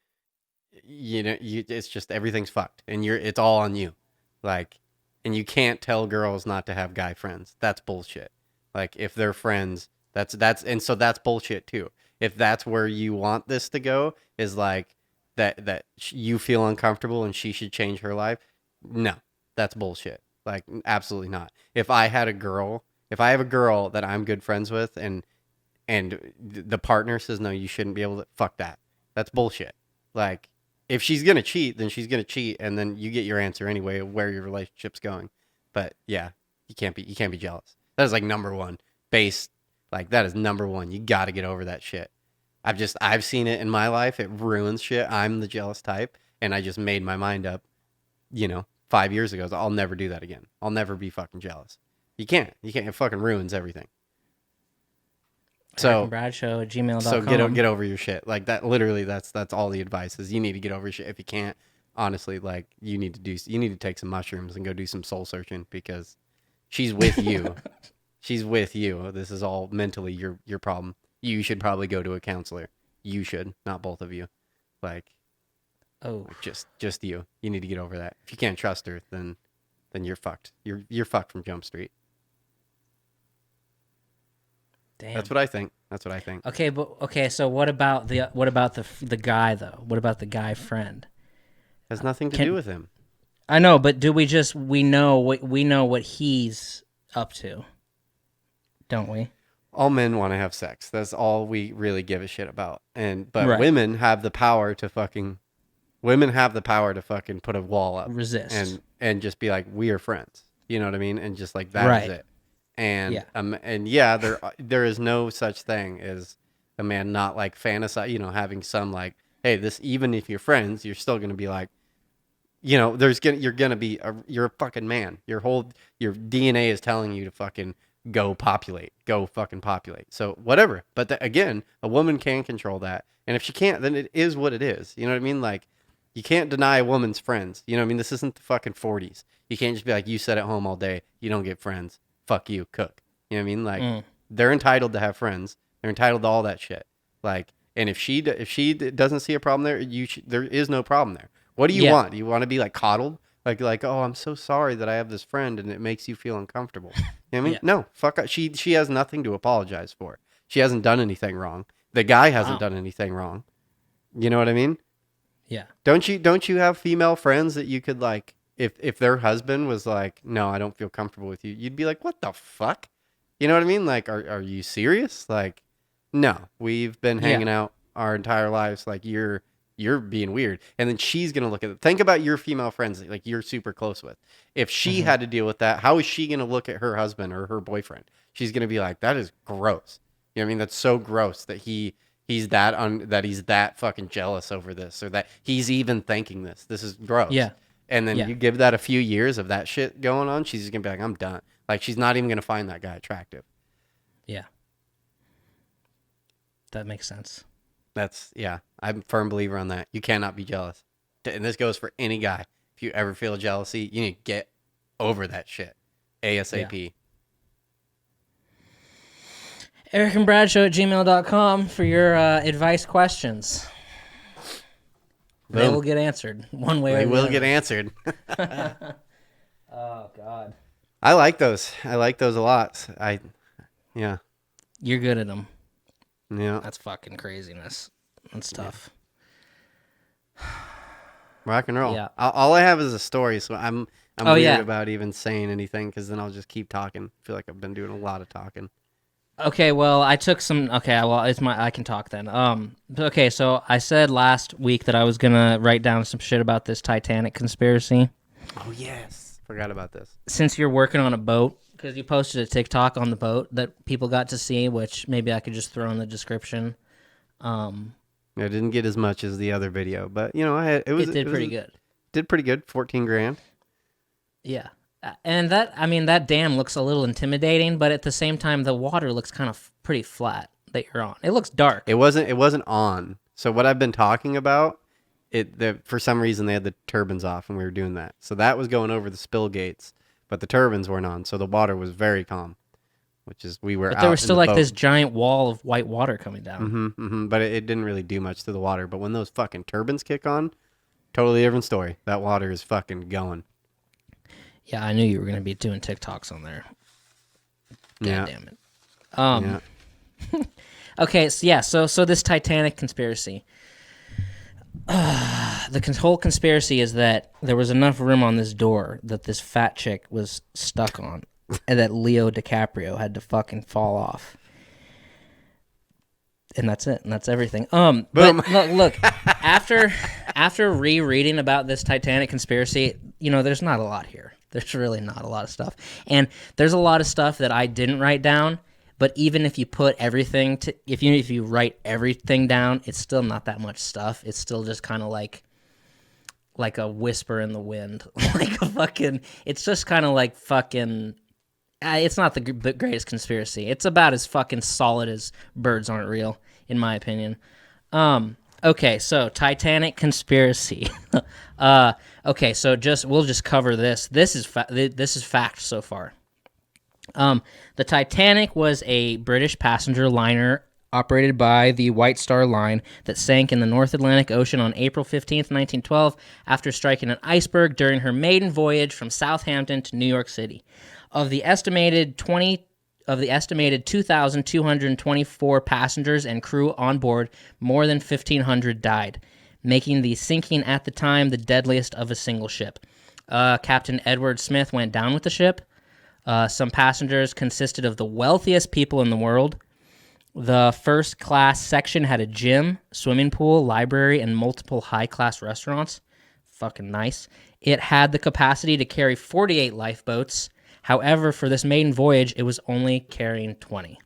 it's just everything's fucked and it's all on you. Like, and you can't tell girls not to have guy friends. That's bullshit. Like, if they're friends, and so that's bullshit too. If that's where you want this to go, is like that you feel uncomfortable and she should change her life. No, that's bullshit. Like, absolutely not. If I have a girl that I'm good friends with and the partner says, no, you shouldn't be able to, fuck that. That's bullshit. Like, if she's going to cheat, then she's going to cheat. And then you get your answer anyway of where your relationship's going. But yeah, you can't be jealous. That is like number one base. Like, that is number one. You got to get over that shit. I've seen it in my life. It ruins shit. I'm the jealous type. And I just made my mind up, 5 years ago. So I'll never do that again. I'll never be fucking jealous. You can't. It fucking ruins everything. So Bradshaw@gmail.com. So get over your shit. Like, that, literally, that's all the advice is. You need to get over your shit. If you can't, honestly, like, you need to take some mushrooms and go do some soul searching because she's with you. She's with you. This is all mentally your problem. You should probably go to a counselor. You should, not both of you. Like, just you. You need to get over that. If you can't trust her, then you're fucked. You're fucked from Jump Street. Damn. That's what I think. Okay, so what about the guy though? What about the guy friend? Has nothing to do with him. I know, but do we know what he's up to? Don't we? All men want to have sex. That's all we really give a shit about. But right. women have the power to fucking put a wall up, resist, and just be like, we are friends. You know what I mean? And just like that is it. And there is no such thing as a man not like fantasize, having some like, hey, this, even if you're friends, you're still gonna be like, you're a fucking man. Your DNA is telling you to fucking go fucking populate. So whatever. But again, a woman can control that. And if she can't, then it is what it is. You know what I mean? Like, you can't deny a woman's friends. You know what I mean? This isn't the fucking 40s. You can't just be like, you sit at home all day. You don't get friends. Fuck you, cook. You know what I mean? Like, they're entitled to have friends. They're entitled to all that shit. Like, and if she doesn't see a problem there, there is no problem there. What do you want? Do you want to be like coddled? Like, oh, I'm so sorry that I have this friend and it makes you feel uncomfortable. You know what I mean? No, fuck. She has nothing to apologize for. She hasn't done anything wrong. The guy hasn't done anything wrong. You know what I mean? Yeah. Don't you have female friends that you could like, if their husband was like, no, I don't feel comfortable with you, you'd be like, what the fuck? You know what I mean? Like, are you serious? Like, no, we've been hanging out our entire lives. Like, you're being weird. And then she's going to look at it. Think about your female friends that, like, you're super close with. If she had to deal with that, how is she going to look at her husband or her boyfriend? She's going to be like, that is gross. You know what I mean? That's so gross that he's that fucking jealous over this, or that he's even thinking this. This is gross. Yeah. And then you give that a few years of that shit going on, she's just going to be like, I'm done. Like, she's not even going to find that guy attractive. Yeah. That makes sense. I'm a firm believer on that. You cannot be jealous. And this goes for any guy. If you ever feel jealousy, you need to get over that shit ASAP. Erick and Bradshaw@gmail.com for your advice questions. Boom. They will get answered one way or the other. They will get answered. Oh, God. I like those. I like those a lot. Yeah. You're good at them. Yeah. That's fucking craziness. That's tough. Rock and roll. Yeah. All I have is a story, so I'm weird about even saying anything because then I'll just keep talking. I feel like I've been doing a lot of talking. Okay, well, I took some. Okay, well, it's my. I can talk then. Okay, so I said last week that I was gonna write down some shit about this Titanic conspiracy. Oh yes, forgot about this. Since you're working on a boat, because you posted a TikTok on the boat that people got to see, which maybe I could just throw in the description. I didn't get as much as the other video, but It did pretty good. Did pretty good. 14 grand. Yeah. And that dam looks a little intimidating, but at the same time, the water looks kind of pretty flat that you're on. It looks dark. It wasn't on. So what I've been talking about, for some reason they had the turbines off when we were doing that. So that was going over the spill gates, but the turbines weren't on. So the water was very calm, which is we were But out there was still in the like boat. this giant wall of white water coming down. But it didn't really do much to the water. But when those fucking turbines kick on, totally different story. That water is fucking going. Yeah, I knew you were going to be doing TikToks on there. God Yeah. damn it. Yeah. Okay, so this Titanic conspiracy. The whole conspiracy is that there was enough room on this door that this fat chick was stuck on, and that Leo DiCaprio had to fucking fall off. And that's it. And that's everything. But Boom. look, after rereading about this Titanic conspiracy, there's not a lot here. There's really not a lot of stuff. And there's a lot of stuff that I didn't write down, but even if you put everything if you write everything down, it's still not that much stuff. It's still just kind of like a whisper in the wind. It's just kind of like fucking it's not the greatest conspiracy. It's about as fucking solid as birds aren't real, in my opinion. Okay, so Titanic conspiracy. Okay, so we'll just cover this. This is fact so far. The Titanic was a British passenger liner operated by the White Star Line that sank in the North Atlantic Ocean on April 15th, 1912, after striking an iceberg during her maiden voyage from Southampton to New York City. Of the estimated 2,224 passengers and crew on board, more than 1,500 died, making the sinking at the time the deadliest of a single ship. Captain Edward Smith went down with the ship. Some passengers consisted of the wealthiest people in the world. The first class section had a gym, swimming pool, library, and multiple high-class restaurants. Fucking nice. It had the capacity to carry 48 lifeboats. However, for this maiden voyage, it was only carrying 20.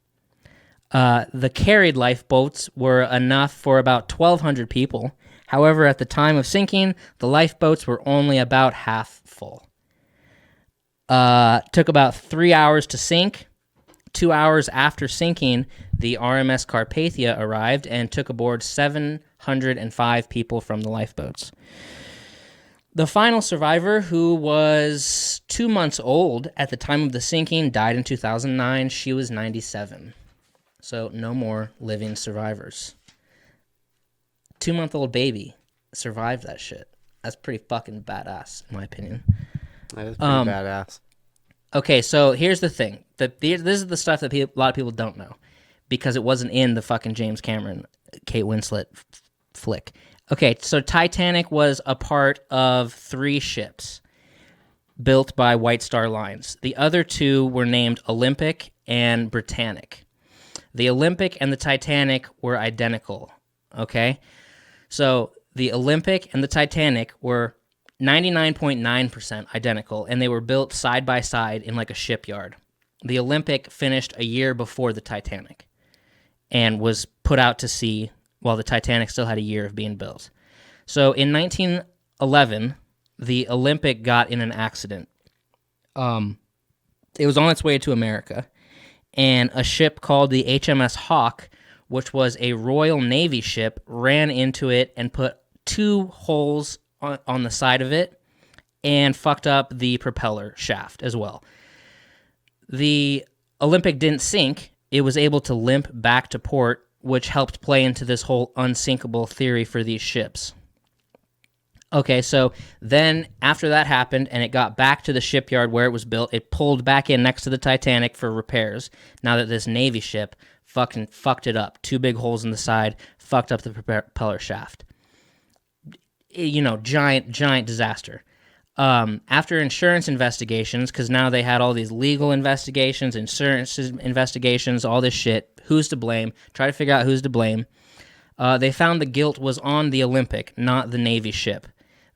The carried lifeboats were enough for about 1,200 people. However, at the time of sinking, the lifeboats were only about half full. Took about 3 hours to sink. 2 hours after sinking, the RMS Carpathia arrived and took aboard 705 people from the lifeboats. The final survivor, who was 2 months old at the time of the sinking, died in 2009. She was 97. So no more living survivors. 2-month-old baby survived that shit. That's pretty fucking badass, in my opinion. That is pretty badass. Okay, so here's the thing. This is the stuff that a lot of people don't know, because it wasn't in the fucking James Cameron, Kate Winslet flick. Okay, so Titanic was a part of 3 ships built by White Star Lines. The other 2 were named Olympic and Britannic. The Olympic and the Titanic were identical, okay? So the Olympic and the Titanic were 99.9% identical, and they were built side by side in like a shipyard. The Olympic finished a year before the Titanic and was put out to sea while the Titanic still had a year of being built. So in 1911, the Olympic got in an accident. It was on its way to America, and a ship called the HMS Hawk, which was a Royal Navy ship, ran into it and put 2 holes on the side of it and fucked up the propeller shaft as well. The Olympic didn't sink. It was able to limp back to port, which helped play into this whole unsinkable theory for these ships. Okay, so then after that happened and it got back to the shipyard where it was built, it pulled back in next to the Titanic for repairs. Now that this Navy ship fucking fucked it up. 2 big holes in the side, fucked up the propeller shaft. Giant disaster. After insurance investigations, because now they had all these legal investigations, insurance investigations, all this shit, who's to blame, try to figure out who's to blame, they found the guilt was on the Olympic, not the Navy ship.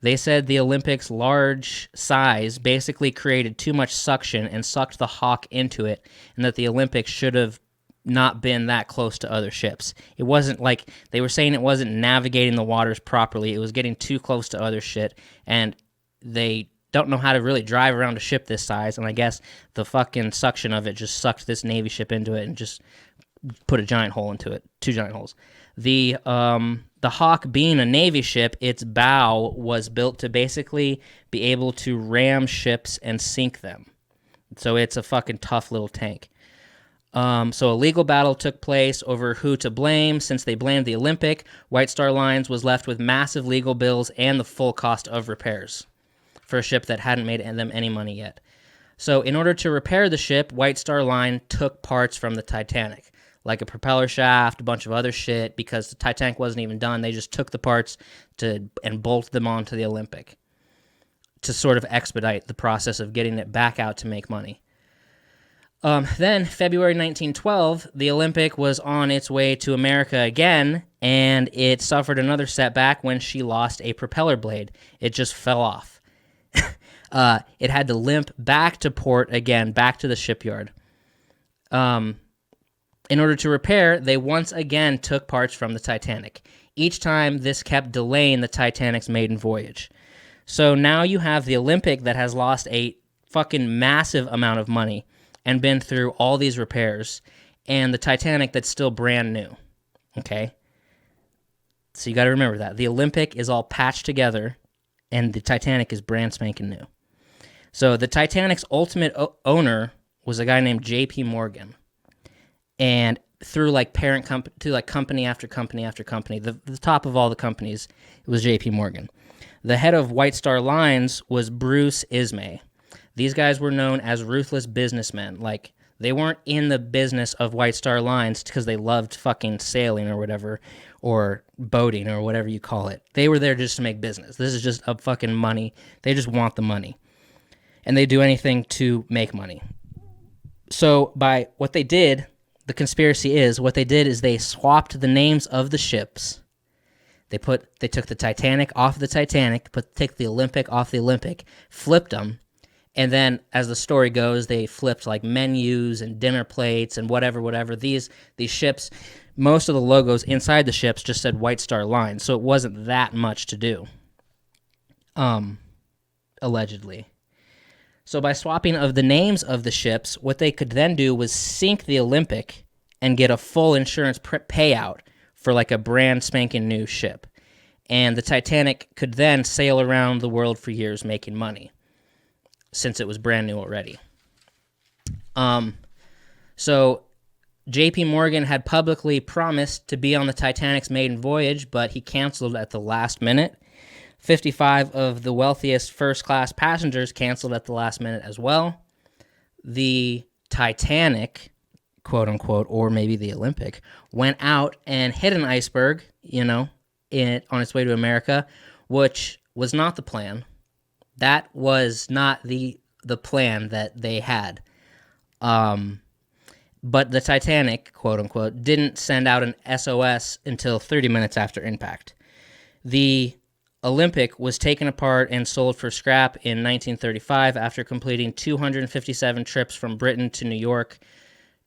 They said the Olympic's large size basically created too much suction and sucked the Hawk into it, and that the Olympic should have not been that close to other ships. It wasn't like, they were saying it wasn't navigating the waters properly, it was getting too close to other shit, and they don't know how to really drive around a ship this size, and I guess the fucking suction of it just sucked this Navy ship into it and just put a giant hole into it, 2 giant holes. The Hawk being a Navy ship, its bow was built to basically be able to ram ships and sink them. So it's a fucking tough little tank. So a legal battle took place over who to blame. Since they blamed the Olympic, White Star Lines was left with massive legal bills and the full cost of repairs for a ship that hadn't made them any money yet. So in order to repair the ship, White Star Line took parts from the Titanic, like a propeller shaft, a bunch of other shit, because the Titanic wasn't even done. They just took the parts and bolted them onto the Olympic to sort of expedite the process of getting it back out to make money. Then, February 1912, the Olympic was on its way to America again, and it suffered another setback when she lost a propeller blade. It just fell off. It had to limp back to port again, back to the shipyard. In order to repair, they once again took parts from the Titanic. Each time, this kept delaying the Titanic's maiden voyage. So now you have the Olympic that has lost a fucking massive amount of money and been through all these repairs, and the Titanic that's still brand new, okay? So you got to remember that. The Olympic is all patched together, and the Titanic is brand spanking new. So the Titanic's ultimate owner was a guy named J.P. Morgan, and through like parent company to like company after company after company, the top of all the companies, it was J.P. Morgan. The head of White Star Lines was Bruce Ismay. These guys were known as ruthless businessmen. Like, they weren't in the business of White Star Lines because they loved fucking sailing or whatever, or boating or whatever you call it. They were there just to make business. This is just a fucking money. They just want the money. And they do anything to make money. So by what they did, the conspiracy is, what they did is they swapped the names of the ships. They took the Titanic off the Titanic, take the Olympic off the Olympic, flipped them, and then, as the story goes, they flipped like menus and dinner plates and whatever. These ships, most of the logos inside the ships just said White Star Line, so it wasn't that much to do. Allegedly. So by swapping of the names of the ships, what they could then do was sink the Olympic and get a full insurance payout for like a brand spanking new ship. And the Titanic could then sail around the world for years making money, since it was brand new already. So J.P. Morgan had publicly promised to be on the Titanic's maiden voyage, but he canceled at the last minute. 55 of the wealthiest first-class passengers canceled at the last minute as well. The Titanic, quote-unquote, or maybe the Olympic, went out and hit an iceberg, on its way to America, which was not the plan. That was not the plan that they had. But the Titanic, quote-unquote, didn't send out an SOS until 30 minutes after impact. The Olympic was taken apart and sold for scrap in 1935 after completing 257 trips from Britain to New York,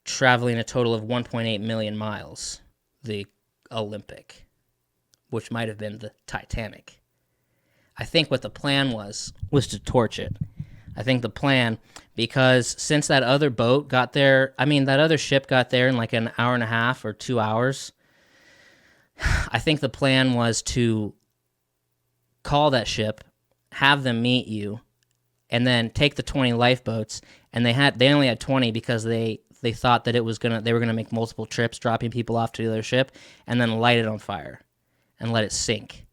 traveling a total of 1.8 million miles. The Olympic, which might have been the Titanic. I think what the plan was to torch it. I think the plan, because since that other boat got there, that other ship got there in like an hour and a half or 2 hours, I think the plan was to call that ship, have them meet you, and then take the 20 lifeboats, and they only had 20 because they thought that they were gonna make multiple trips, dropping people off to the other ship, and then light it on fire and let it sink.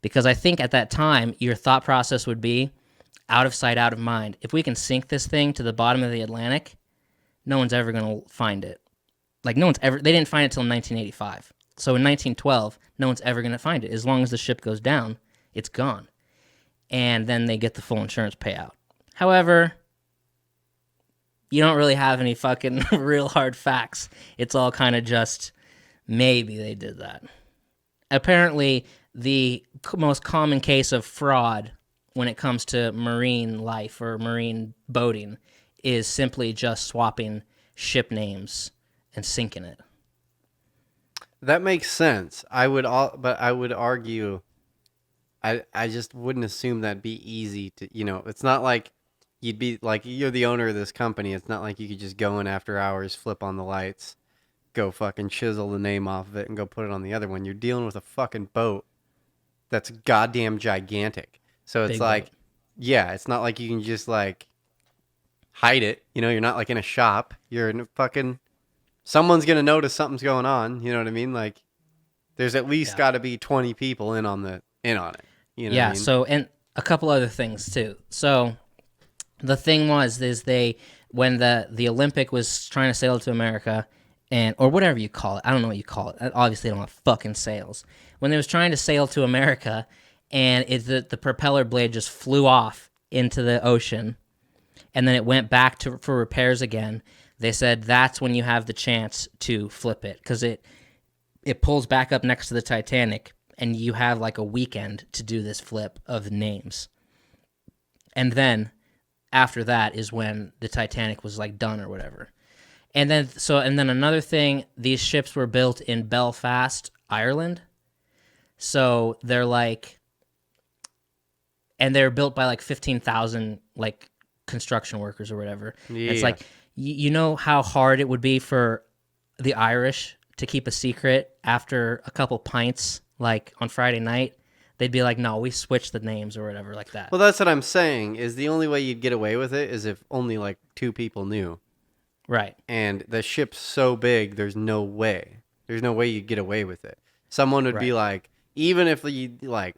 Because I think at that time, your thought process would be, out of sight, out of mind. If we can sink this thing to the bottom of the Atlantic, no one's ever going to find it. Like, they didn't find it until 1985. So in 1912, no one's ever going to find it. As long as the ship goes down, it's gone. and then they get the full insurance payout. However, you don't really have any fucking real hard facts. It's all kind of just maybe they did that. Apparently, the most common case of fraud when it comes to marine life or marine boating is simply just swapping ship names and sinking it. That makes sense. But I would argue, I just wouldn't assume that'd be easy to, it's not like you'd be like, you're the owner of this company. It's not like you could just go in after hours, flip on the lights, go fucking chisel the name off of it and go put it on the other one. You're dealing with a fucking boat that's goddamn gigantic. So it's Big like, boat. yeah, it's not like you can just like hide it. You're not like in a shop. You're in a fucking, someone's going to notice something's going on. You know what I mean? Like there's at least got to be 20 people in on it. You know what I mean? So, and a couple other things too. So the thing is when the Olympic was trying to sail to America, or whatever you call it, I don't know what you call it. Obviously, they don't have fucking sails. When it was trying to sail to America, and the propeller blade just flew off into the ocean, and then it went back for repairs again. They said that's when you have the chance to flip it, because it pulls back up next to the Titanic, and you have like a weekend to do this flip of names. And then after that is when the Titanic was like done or whatever. And then another thing, these ships were built in Belfast, Ireland. So they're like, and they're built by like 15,000 like construction workers or whatever. Yeah. It's like, you know how hard it would be for the Irish to keep a secret after a couple pints, like on Friday night? They'd be like, no, we switched the names or whatever like that. Well, that's what I'm saying, is the only way you'd get away with it is if only like 2 people knew. Right. And the ship's so big, there's no way. There's no way you'd get away with it. Someone would be like, even if you like,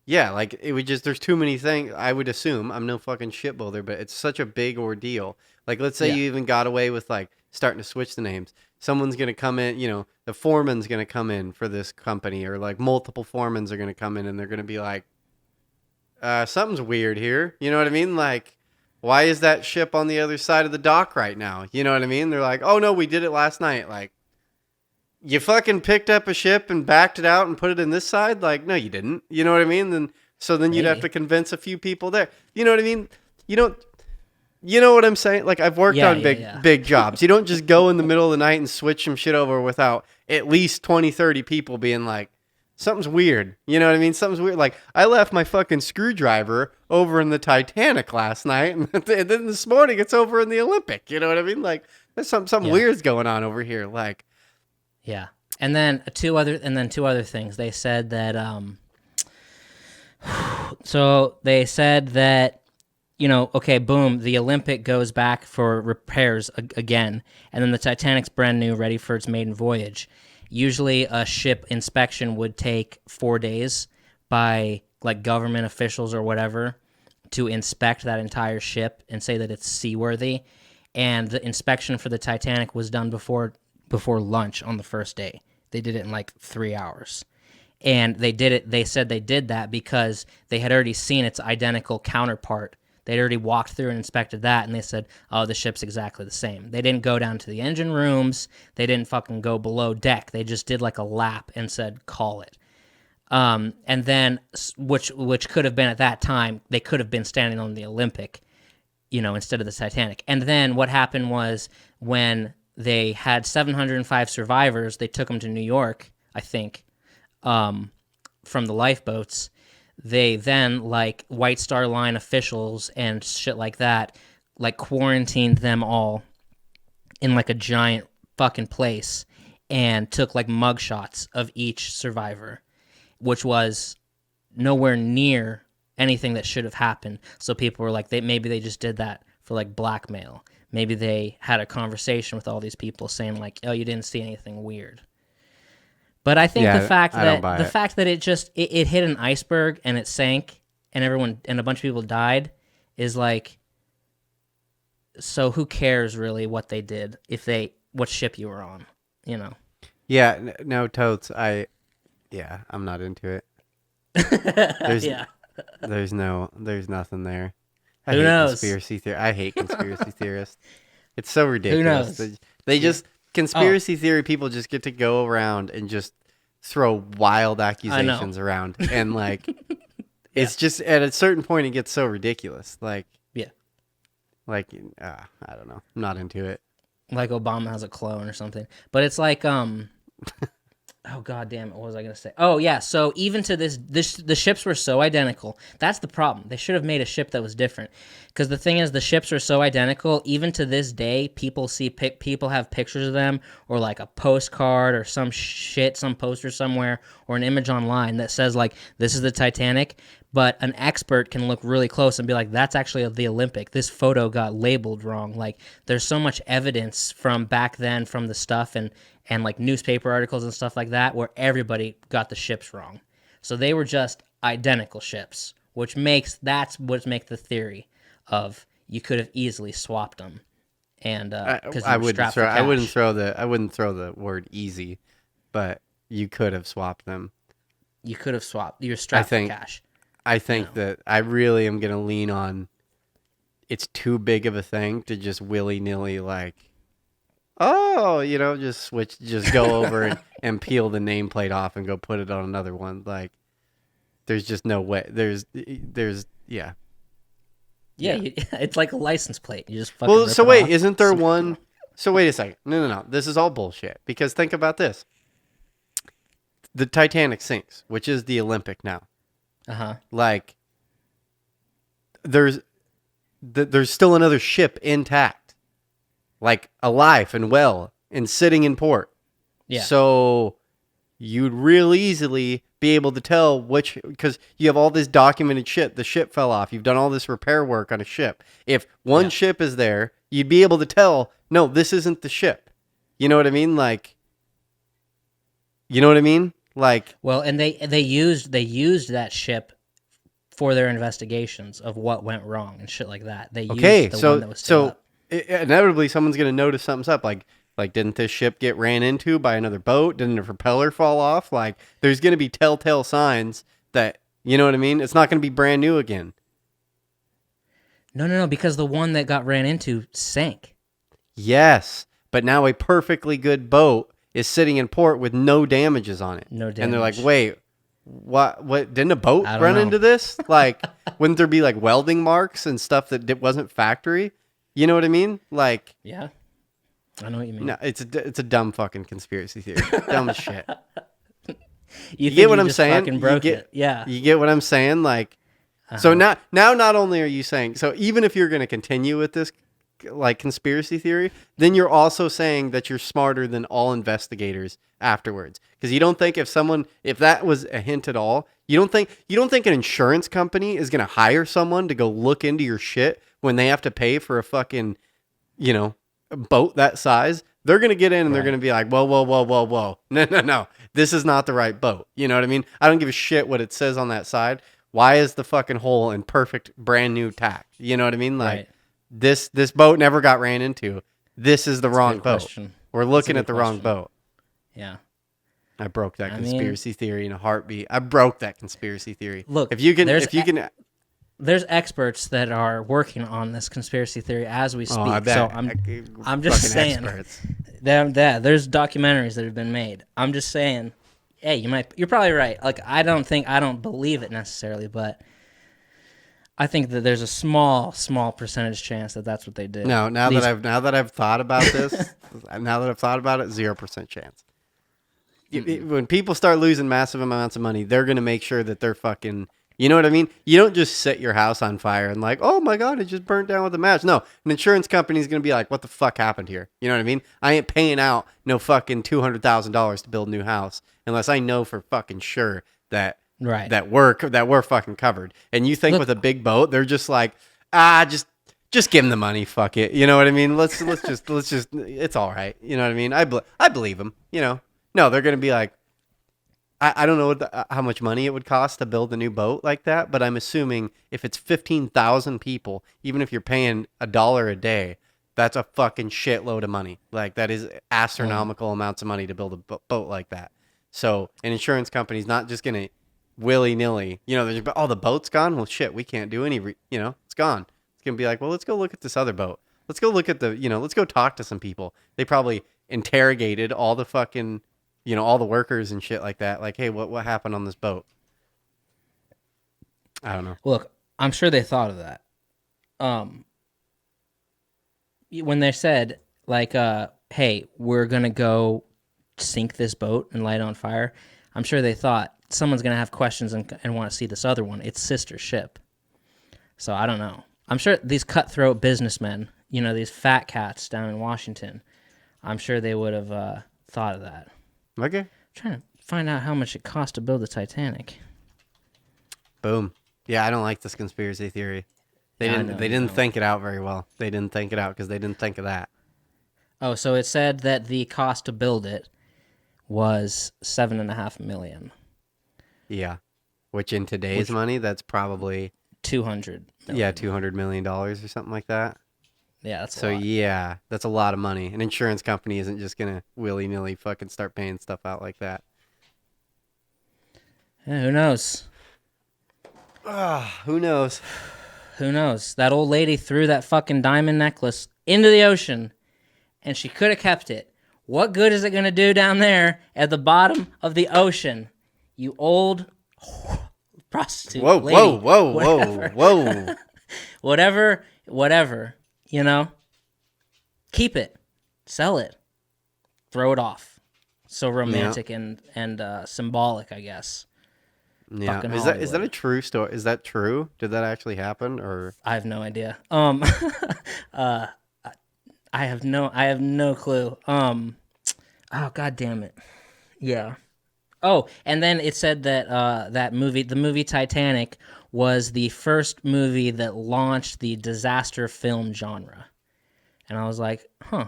yeah, like it would just, there's too many things. I would assume, I'm no fucking shipbuilder, but it's such a big ordeal. Like, let's say you even got away with like starting to switch the names. Someone's going to come in, the foreman's going to come in for this company, or like multiple foremans are going to come in and they're going to be like, something's weird here. You know what I mean? Like, why is that ship on the other side of the dock right now? You know what I mean? They're like, oh no, we did it last night. Like, you fucking picked up a ship and backed it out and put it in this side? Like, no, you didn't. You know what I mean? Then you'd have to convince a few people there. You know what I mean? You know what I'm saying? Like, I've worked on big jobs. You don't just go in the middle of the night and switch some shit over without at least 20, 30 people being like, something's weird. You know what I mean? Something's weird. Like, I left my fucking screwdriver over in the Titanic last night, and then this morning it's over in the Olympic. You know what I mean? Like, there's something weird's going on over here. Like, yeah. And then two other things. They said that so they said that, okay, boom, the Olympic goes back for repairs again, and then the Titanic's brand new, ready for its maiden voyage. Usually a ship inspection would take 4 days by like government officials or whatever to inspect that entire ship and say that it's seaworthy. And the inspection for the Titanic was done before lunch on the first day. They did it in like 3 hours. And they said they did that because they had already seen its identical counterpart. They'd already walked through and inspected that, and they said, oh, the ship's exactly the same. They didn't go down to the engine rooms. They didn't fucking go below deck. They just did like a lap and said, call it. And then, which could have been at that time, they could have been standing on the Olympic, instead of the Titanic. And then what happened was when they had 705 survivors, they took them to New York, I think, from the lifeboats. They then, like, White Star Line officials and shit like that, like, quarantined them all in, like, a giant fucking place and took, like, mugshots of each survivor, which was nowhere near anything that should have happened. So people were like, maybe they just did that for, like, blackmail. Maybe they had a conversation with all these people saying, like, oh, you didn't see anything weird. But I think the fact that it hit an iceberg and it sank and a bunch of people died is like, so who cares really what they did what ship you were on, Yeah, no, totes. I'm not into it. Yeah. There's nothing there. I Who hate knows? conspiracy theory. I hate conspiracy theorists. It's so Who ridiculous. knows? They Yeah. just Oh, conspiracy theory people just get to go around and just throw wild I know. accusations around, and like Yeah. it's just at a certain point it gets so ridiculous. Yeah. Like I don't know. I'm not into it. Like Obama has a clone or something. But it's like oh god damn it, what was I gonna say? Oh yeah, so even to this the ships were so identical. That's the problem. They should have made a ship that was different. Because the thing is, the ships are so identical. Even to this day, people have pictures of them, or like a postcard or some shit, some poster somewhere, or an image online that says like this is the Titanic. But an expert can look really close and be like, that's actually the Olympic. This photo got labeled wrong. Like there's so much evidence from back then from the stuff and like newspaper articles and stuff like that where everybody got the ships wrong. So they were just identical ships, that's what makes the theory of you could have easily swapped them, and because you I were wouldn't strapped for throw. cash. I wouldn't throw the word easy, but you could have swapped them. You could have swapped. You're I strapped for think. cash. I You think know. that I really am gonna lean on. It's too big of a thing to just willy nilly like, oh, just just go over and peel the nameplate off and go put it on another one. Like, there's just no way. Yeah, Yeah, yeah. it's like a license plate. You just fucking Well, rip so it wait, off. isn't there one? So wait a second. No. This is all bullshit. Because think about this: the Titanic sinks, which is the Olympic now. Uh huh. Like, there's there's still another ship intact, like alive and well and sitting in port. Yeah. So you'd real easily be able to tell which, because you have all this documented shit. The ship fell off. You've done all this repair work on a ship. If one Yeah. ship is there, you'd be able to tell, no, this isn't the ship. You know what I mean? Like, you know what I mean? Like, Well, and they used that ship for their investigations of what went wrong and shit like that. They used okay, the one that was still up. inevitably someone's gonna notice something's up. Like, didn't this ship get ran into by another boat? Didn't the propeller fall off? Like, there's gonna be telltale signs that, you know what I mean? It's not gonna be brand new again. No, because the one that got ran into sank. Yes, but now a perfectly good boat is sitting in port with no damages on it. No And they're like, damage. wait, what didn't a boat I don't run know. into this? Like, wouldn't there be like welding marks and stuff that wasn't factory? You know what I mean? Like, Yeah, I know what you no, mean. it's a dumb fucking conspiracy theory. Dumb as shit. You You get think what you I'm just saying? fucking broke it? Yeah. You get what I'm saying? Like, so Uh-huh. now not only are you saying, so even if you're going to continue with this like conspiracy theory, then you're also saying that you're smarter than all investigators afterwards, because you don't think if that was a hint at all, you don't think an insurance company is going to hire someone to go look into your shit when they have to pay for a fucking, you know, boat that size. They're going to get in and they're going Right. to be like, whoa, whoa, whoa, whoa, whoa. No. This is not the right boat. You know what I mean? I don't give a shit what it says on that side. Why is the fucking hole in perfect brand new tack? You know what I mean? Like, Right. this boat never got ran into. This is the That's a wrong good boat. question. We're That's a looking good at the wrong question. boat. Yeah. I broke that I mean, conspiracy theory in a heartbeat. I broke that conspiracy theory. look, If you can, there's experts that are working on this conspiracy theory as we oh, I speak. So bet. I'm just Fucking saying experts. there's documentaries that have been made. I'm just saying, hey, you're probably right. Like I don't believe it necessarily, but I think that there's a small percentage chance that that's what they did. No, These now that I've thought about this, now that I've thought about it, 0% chance. When people start losing massive amounts of money, they're gonna make sure that they're fucking. You know what I mean? You don't just set your house on fire and like, oh my god, it just burnt down with a match. No, an insurance company is gonna be like, what the fuck happened here? You know what I mean? I ain't paying out no fucking $200,000 to build a new house unless I know for fucking sure that right. we're fucking covered. And you think Look, with a big boat, they're just like, just give them the money. Fuck it. You know what I mean? Let's just. It's all right. You know what I mean? I believe them. You know. No, they're gonna be like, I don't know how much money it would cost to build a new boat like that, but I'm assuming if it's 15,000 people, even if you're paying $1 a day, that's a fucking shitload of money. Like that is astronomical amounts of money to build a boat like that. So an insurance company's not just gonna willy nilly. There's the boat's gone. Well, shit, we can't do any. It's gone. It's gonna be like, well, let's go look at this other boat. Let's go look at let's go talk to some people. They probably interrogated all the fucking, all the workers and shit like that. Like, hey, what happened on this boat? I don't know. Look, I'm sure they thought of that. When they said, like, hey, we're going to go sink this boat and light it on fire, I'm sure they thought someone's going to have questions and want to see this other one. It's sister ship. So I don't know. I'm sure these cutthroat businessmen, these fat cats down in Washington, I'm sure they would have thought of that. Okay. I'm trying to find out how much it cost to build the Titanic. Boom. Yeah, I don't like this conspiracy theory. They didn't think it out very well. They didn't think it out because they didn't think of that. Oh, so it said that the cost to build it was $7.5 million. Yeah, which in today's money, that's probably $200 million. Yeah, $200 million or something like that. Yeah, that's so. Yeah, that's a lot of money. An insurance company isn't just gonna willy nilly fucking start paying stuff out like that. Yeah, who knows? Who knows? Who knows? That old lady threw that fucking diamond necklace into the ocean, and she could have kept it. What good is it going to do down there at the bottom of the ocean? You old prostitute lady. Whoa. Whatever, Keep it. Sell it. Throw it off. So romantic and symbolic, I guess. Yeah, is that a true story? Is that true? Did that actually happen, or I have no idea. I have no clue. Oh, god damn it. Yeah. Oh, and then it said that the movie Titanic, was the first movie that launched the disaster film genre, and I was like, huh,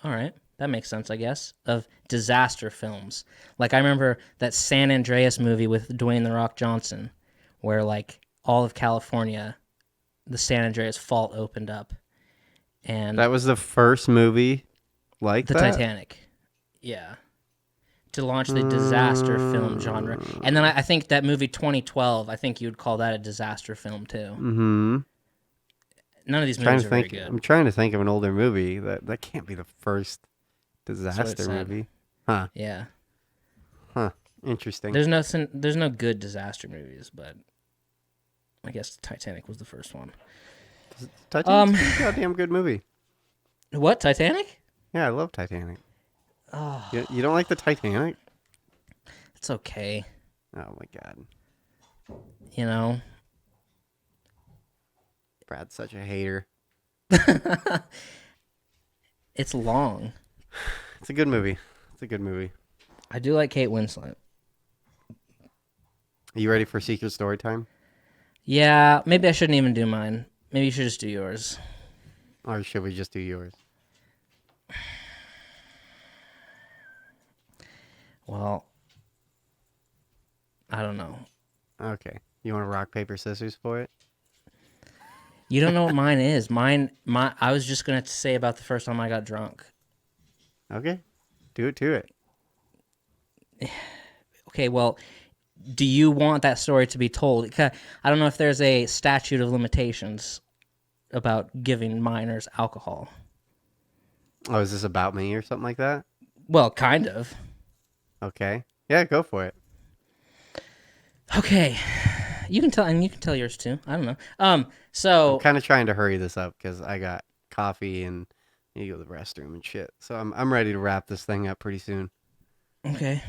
all right. That makes sense, I guess, of disaster films. Like, I remember that San Andreas movie with Dwayne "The Rock" Johnson, where, like, all of California, the San Andreas Fault opened up. And that was the first movie like the Titanic. Yeah. To launch the disaster film genre. And then I think that movie 2012, I think you would call that a disaster film, too. Mm-hmm. None of these movies are very good. I'm trying to think of an older movie. That can't be the first disaster movie. Huh. Yeah. Huh. Interesting. There's no good disaster movies, but I guess Titanic was the first one. Titanic's a goddamn good movie. What, Titanic? Yeah, I love Titanic. Oh. You don't like the Titanic? It's okay. Oh my god. Brad's such a hater. It's long. It's a good movie. I do like Kate Winslet. Are you ready for Secret Story time? Yeah, maybe I shouldn't even do mine. Maybe you should just do yours. Or should we just do yours? Well, I don't know. Okay. You want to rock, paper, scissors for it? You don't know what mine is. I was just going to say about the first time I got drunk. Okay. Do it to it. Okay, well, do you want that story to be told? I don't know if there's a statute of limitations about giving minors alcohol. Oh, is this about me or something like that? Well, kind of. Okay. Yeah, go for it. Okay. You can tell yours too. I don't know. So I'm kind of trying to hurry this up because I got coffee and need to go to the restroom and shit. So I'm ready to wrap this thing up pretty soon. Okay.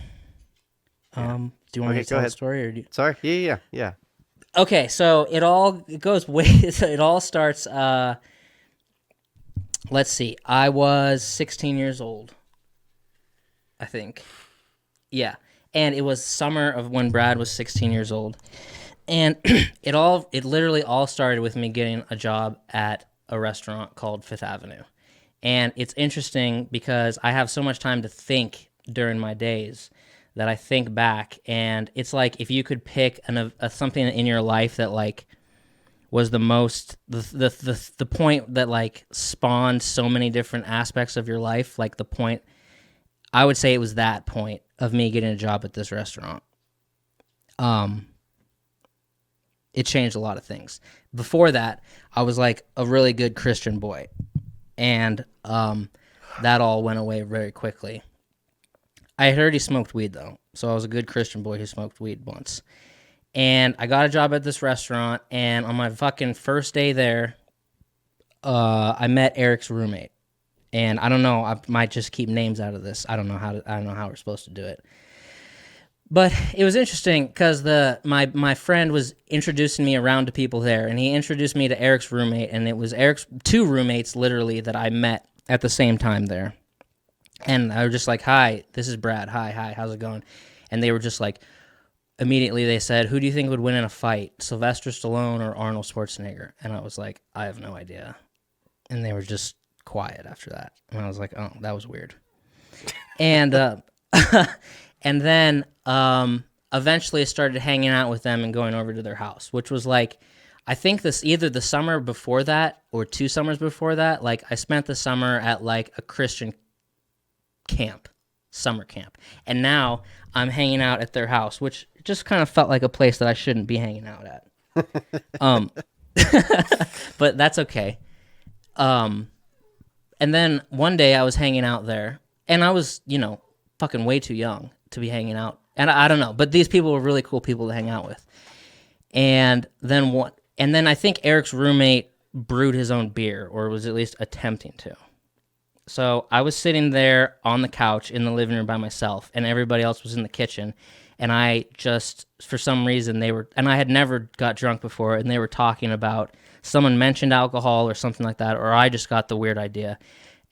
Do you want me to go tell ahead. the story or do you... Sorry. Yeah. Okay, so it all starts. Let's see. I was 16 years old, I think. Yeah, and it was summer of when Brad was 16 years old, and it literally all started with me getting a job at a restaurant called Fifth Avenue, and it's interesting because I have so much time to think during my days that I think back, and it's like if you could pick something in your life that like was the most the point that like spawned so many different aspects of your life, like the point, I would say it was that point of me getting a job at this restaurant. um, it changed a lot of things. Before that, I was like a really good Christian boy, and that all went away very quickly. I had already smoked weed though, so I was a good Christian boy who smoked weed once. And I got a job at this restaurant, and on my fucking first day there, I met Erick's roommate. And I don't know, I might just keep names out of this. I don't know how we're supposed to do it. But it was interesting because my friend was introducing me around to people there, and he introduced me to Erick's roommate, and it was Erick's two roommates literally that I met at the same time there. And I was just like, "Hi, this is Brad. Hi, how's it going?" And they were just like, immediately they said, "Who do you think would win in a fight, Sylvester Stallone or Arnold Schwarzenegger?" And I was like, "I have no idea." And they were just quiet after that. And I was like, "Oh, that was weird." And and then eventually I started hanging out with them and going over to their house, which was like, I think this either the summer before that or 2 summers before that. Like I spent the summer at like a Christian summer camp. And now I'm hanging out at their house, which just kind of felt like a place that I shouldn't be hanging out at. But that's okay. And then one day I was hanging out there, and I was, fucking way too young to be hanging out. And I don't know, but these people were really cool people to hang out with. And then I think Erick's roommate brewed his own beer, or was at least attempting to. So I was sitting there on the couch in the living room by myself, and everybody else was in the kitchen. And I just, for some reason, and I had never got drunk before, and they were talking about, someone mentioned alcohol or something like that, or I just got the weird idea.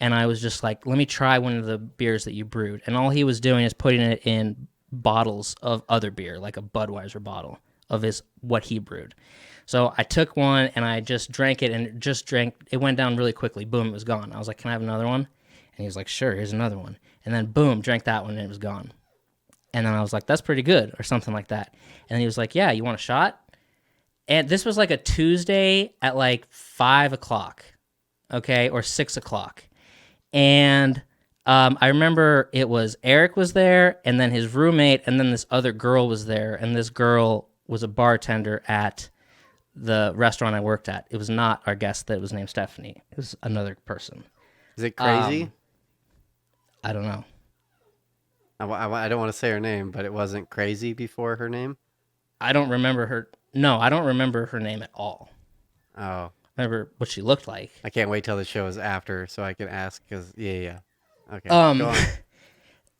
And I was just like, let me try one of the beers that you brewed. And all he was doing is putting it in bottles of other beer, like a Budweiser bottle of what he brewed. So I took one and I just drank it, and it went down really quickly. Boom, it was gone. I was like, "Can I have another one?" And he was like, "Sure, here's another one." And then boom, drank that one and it was gone. And then I was like, "That's pretty good," or something like that. And he was like, "Yeah, you want a shot?" And this was like a Tuesday at like 5 o'clock, okay, or 6 o'clock. And I remember it was Erick was there, and then his roommate, and then this other girl was there. And this girl was a bartender at the restaurant I worked at. It was not our guest that was named Stephanie. It was another person. Is it crazy? I don't know. I don't want to say her name, but it wasn't crazy before her name? I don't remember her. No, I don't remember her name at all. Oh. I remember what she looked like. I can't wait till the show is after so I can ask, because, yeah. Okay, go on.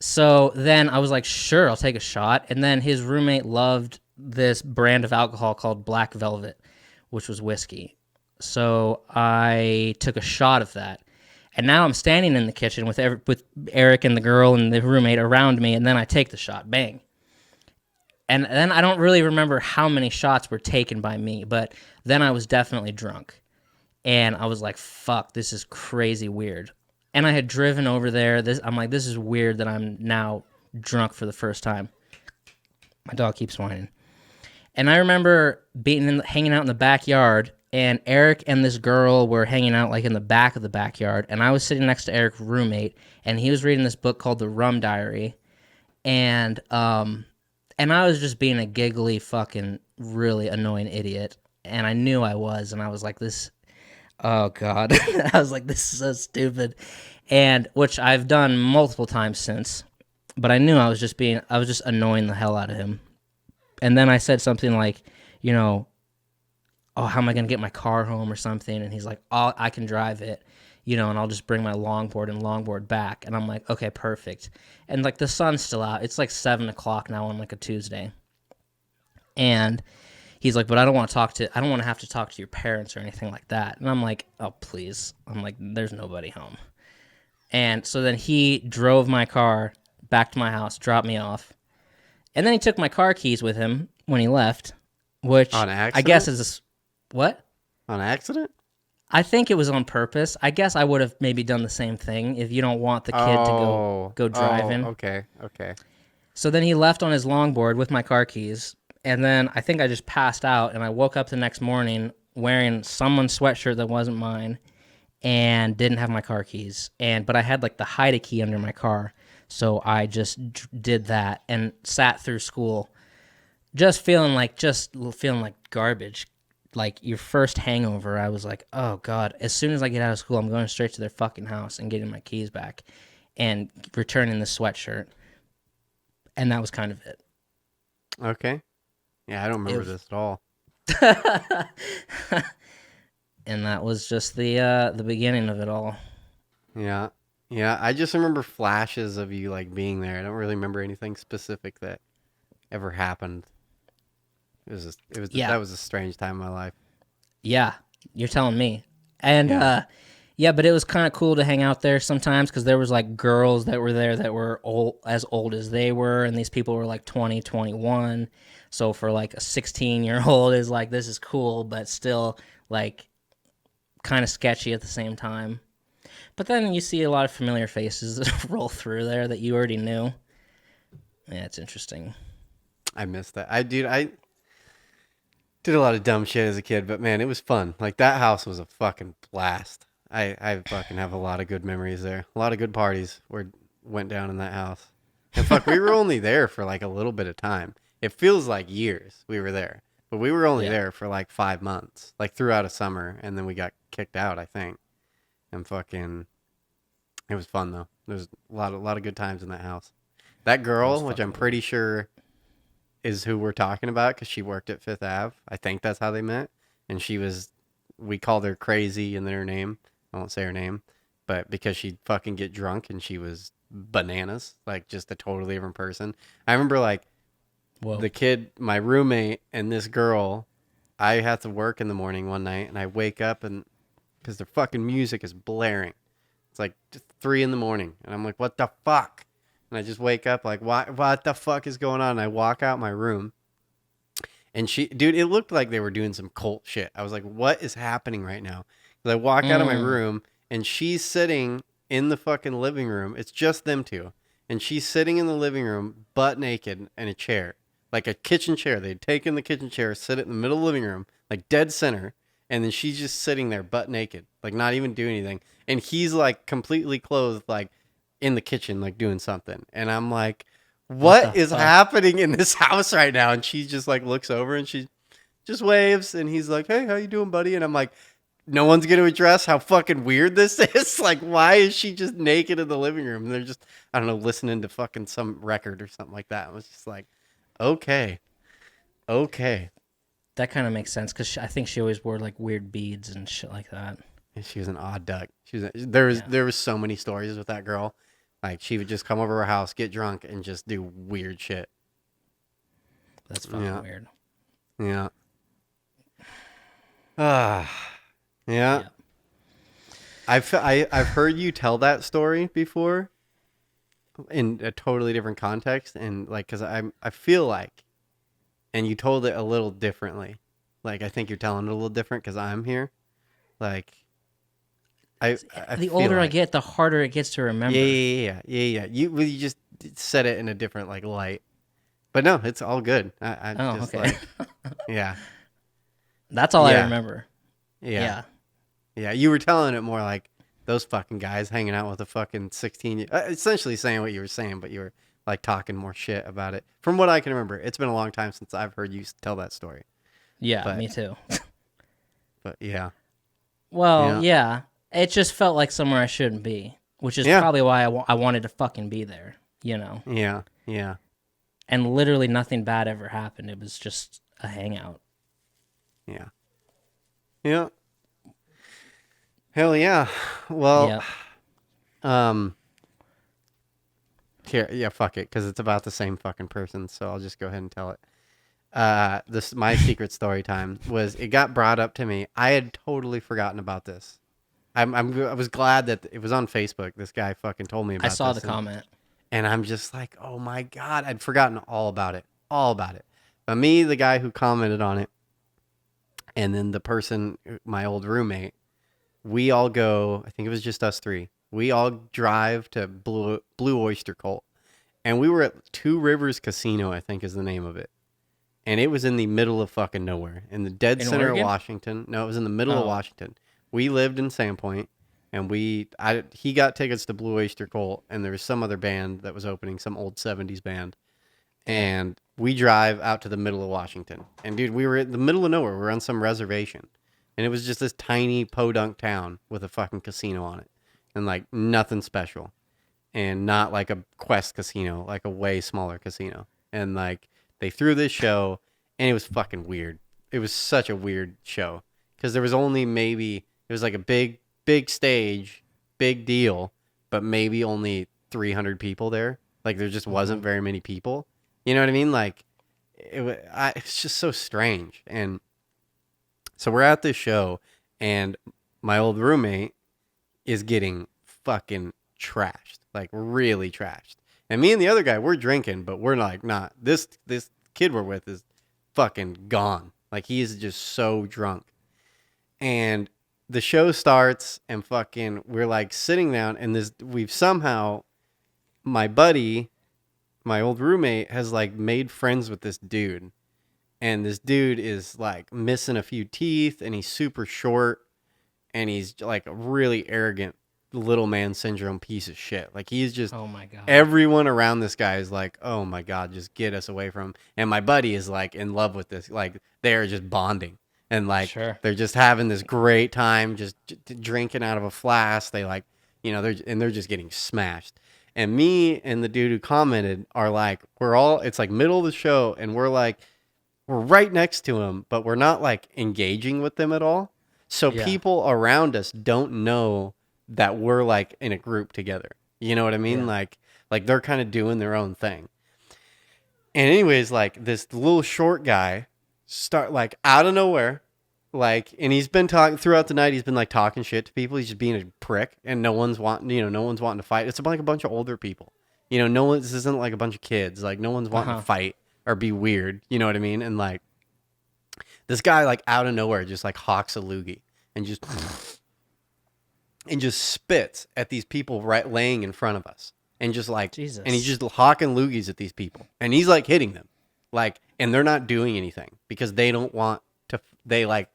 So then I was like, sure, I'll take a shot. And then his roommate loved this brand of alcohol called Black Velvet, which was whiskey. So I took a shot of that. And now I'm standing in the kitchen with Erick and the girl and the roommate around me, and then I take the shot. Bang. And then I don't really remember how many shots were taken by me, but then I was definitely drunk. And I was like, fuck, this is crazy weird. And I had driven over there. I'm like, this is weird that I'm now drunk for the first time. My dog keeps whining. And I remember hanging out in the backyard, and Erick and this girl were hanging out like in the back of the backyard, and I was sitting next to Erick's roommate, and he was reading this book called The Rum Diary, and I was just being a giggly fucking really annoying idiot, and I knew I was, and I was like, oh God, I was like, this is so stupid, and which I've done multiple times since, but I knew I was just annoying the hell out of him. And then I said something like, oh, how am I going to get my car home or something? And he's like, oh, I can drive it, and I'll just bring my longboard and longboard back. And I'm like, okay, perfect. And like the sun's still out. It's like 7 o'clock now on like a Tuesday. And he's like, but I don't want to have to talk to your parents or anything like that. And I'm like, oh, please. I'm like, there's nobody home. And so then he drove my car back to my house, dropped me off. And then he took my car keys with him when he left, which I guess is what? On accident? I think it was on purpose. I guess I would have maybe done the same thing if you don't want the kid to go driving. Okay. So then he left on his longboard with my car keys, and then I think I just passed out, and I woke up the next morning wearing someone's sweatshirt that wasn't mine and didn't have my car keys. But I had like the hide a key under my car. So I just did that and sat through school just feeling like garbage. Like your first hangover, I was like, oh god. As soon as I get out of school, I'm going straight to their fucking house and getting my keys back, and returning the sweatshirt. And that was kind of it. Okay. Yeah, I don't remember It this at all. and that was just the beginning of it all. Yeah. Yeah, I just remember flashes of you like being there. I don't really remember anything specific that ever happened. Yeah, That was a strange time in my life. yeah, you're telling me. And Yeah. yeah, but it was kind of cool to hang out there sometimes because there was like girls that were there that were old as they were, and these people were like 20, 21. So for like a 16-year-old is like, this is cool, but still like kind of sketchy at the same time. But then you see a lot of familiar faces roll through there that you already knew. Yeah, it's interesting. I missed that. I did a lot of dumb shit as a kid, but man, it was fun. Like that house was a fucking blast. I fucking have a lot of good memories there. A lot of good parties went down in that house. And fuck, we were only there for like a little bit of time. It feels like years we were there, but we were only Yeah. there for like 5 months, like throughout a summer, and then we got kicked out, I think. And fucking, it was fun though. There's a lot of good times in that house. That That was girl, which I'm fucking pretty sure is who we're talking about because she worked at Fifth Ave. I think that's how they met. And we called her crazy in her name. I won't say her name, but because she'd fucking get drunk and she was bananas, like just a totally different person. I remember like whoa. the kid, my roommate, and this girl. I had to work in the morning one night, and I wake up and because their fucking music is blaring. It's like 3 in the morning, and I'm like, what the fuck? And I just wake up like, what the fuck is going on? And I walk out my room, and dude, it looked like they were doing some cult shit. I was like, what is happening right now? Because I walk out of my Mm, room, and she's sitting in the fucking living room. It's just them two. And she's sitting in the living room, butt naked, in a chair, like a kitchen chair. They'd taken the kitchen chair, sit it in the middle of the living room, like dead center. And then she's just sitting there, butt naked, like not even doing anything. And he's like completely clothed, like in the kitchen, like doing something. And I'm like, what the what is fuck? happening in this house right now? And she just like looks over and she just waves and he's like, hey, how you doing, buddy? And I'm like, no one's going to address how fucking weird this is. Like, why is she just naked in the living room? And they're just, I don't know, listening to fucking some record or something like that. I was just like, okay, okay. That kind of makes sense because I think she always wore like weird beads and shit like that. And she was an odd duck. Yeah, There was so many stories with that girl. Like she would just come over her house, get drunk, and just do weird shit. that's fucking Yeah, weird. yeah. Ah, yeah. Yeah. I've heard you tell that story before in a totally different context, and like because I feel like, and you told it a little differently. Like I think you're telling it a little different because I'm here. Like I The feel older I like get, the harder it gets to yeah remember. yeah yeah yeah yeah. You just said it in a different like light, but no, it's all good. I Oh, just okay. like yeah That's all I yeah remember. yeah. Yeah. Yeah, you were telling it more like those fucking guys hanging out with a fucking 16, essentially saying what you were saying, but you were like talking more shit about it. From what I can remember, it's been a long time since I've heard you tell that story. Yeah, But me too. yeah, Well, yeah, yeah. It just felt like somewhere I shouldn't be, which is yeah, probably why I wanted to fucking be there, you know? yeah, yeah, And literally nothing bad ever happened. It was just a hangout. yeah, yeah. Hell yeah. Well, Yeah. um, here, yeah, fuck it, because it's about the same fucking person, so I'll just go ahead and tell it. This my secret story time was it got brought up to me. I had totally forgotten about this. I was glad that it was on Facebook. This guy fucking told me I about saw the this, comment. and I'm just like, oh my god, I'd forgotten all about it. But me, the guy who commented on it, and then the person, my old roommate, we all go. I think it was just us three. We all drive to Blue Oyster Cult, and we were at Two Rivers Casino. I think is the name of it, and it was in the middle of fucking nowhere, in the dead In center of Oregon? Washington. No, it was in the middle of Oh. Washington. We lived in Sandpoint, and he got tickets to Blue Oyster Cult, and there was some other band that was opening, some old '70s band. and we drive out to the middle of Washington. And dude, we were in the middle of nowhere. We were on some reservation, and it was just this tiny podunk town with a fucking casino on it, and like nothing special, and not like a Quest casino, like a way smaller casino. And like they threw this show, and it was fucking weird. It was such a weird show because there was only maybe it was like a big stage, big deal, but maybe only 300 people there. Like there just wasn't very many people. You know what I mean? Like it's just so strange. And so we're at this show, and my old roommate is getting fucking trashed, like really trashed. And me and the other guy, we're drinking, but we're like not. This kid we're with is fucking gone. Like he is just so drunk. And the show starts, and fucking we're like sitting down, and we've somehow, my buddy, my old roommate, has like made friends with this dude. And this dude is like missing a few teeth, and he's super short, and he's like a really arrogant little man syndrome piece of shit. Like he's just, Oh my god. everyone around this guy is like, oh my god, just get us away from him. And my buddy is like in love with this. Like they're just bonding, and like Sure. they're just having this great time, just drinking out of a flask. They like, they're just getting smashed. And me and the dude who commented are like, it's like middle of the show, and we're right next to him, but we're not like engaging with them at all. So Yeah. people around us don't know that we're like in a group together. You know what I mean? Yeah. Like they're kind of doing their own thing. And anyways, like this little short guy start like out of nowhere, like, and he's been talking throughout the night. He's been like talking shit to people. He's just being a prick, and no one's wanting to fight. It's like a bunch of older people. This isn't like a bunch of kids. Like no one's wanting to fight or be weird. You know what I mean? And like this guy, like out of nowhere, just like hawks a loogie and just spits at these people right laying in front of us, and just like Jesus. and he's just hawking loogies at these people, and he's like hitting them, like, and they're not doing anything because they don't want to. They like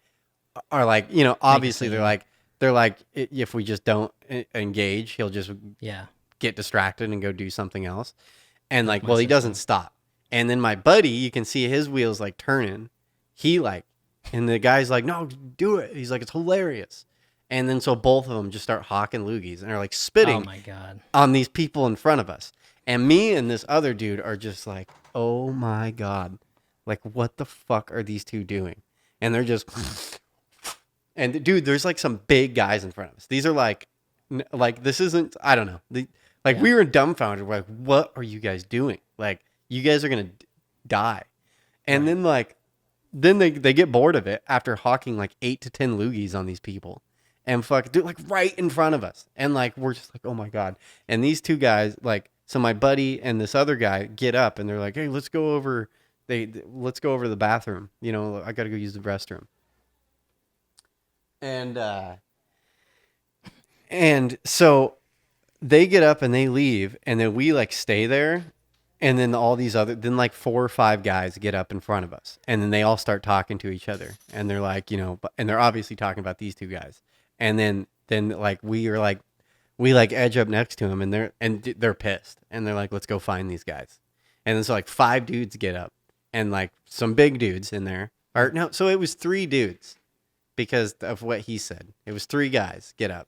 are like, obviously they're like if we just don't engage, he'll just get distracted and go do something else. And like, well, he doesn't stop. And then my buddy, you can see his wheels like turning. He like, and the guy's like, no, do it. He's like, it's hilarious. And then so both of them just start hawking loogies and are like spitting Oh my god. on these people in front of us. And me and this other dude are just like, oh my god, like what the fuck are these two doing? And they're just, and dude, there's like some big guys in front of us. These are like this isn't, I don't know. We were dumbfounded. We're like, what are you guys doing? Like, you guys are gonna die. And then they get bored of it after hawking like 8 to 10 loogies on these people, and fuck, dude, like right in front of us. And like we're just like, oh my god. And these two guys, like, so my buddy and this other guy get up, and they're like, hey, let's go over to the bathroom. I gotta go use the restroom. And so they get up and they leave, and then we like stay there, and then then like 4 or 5 guys get up in front of us, and then they all start talking to each other, and they're like, and they're obviously talking about these two guys, and then like we edge up next to them, and they're pissed, and they're like, let's go find these guys. And then so like 5 dudes get up, and like some big dudes in there, or no, so it was 3 dudes because of what he said. It was 3 guys get up,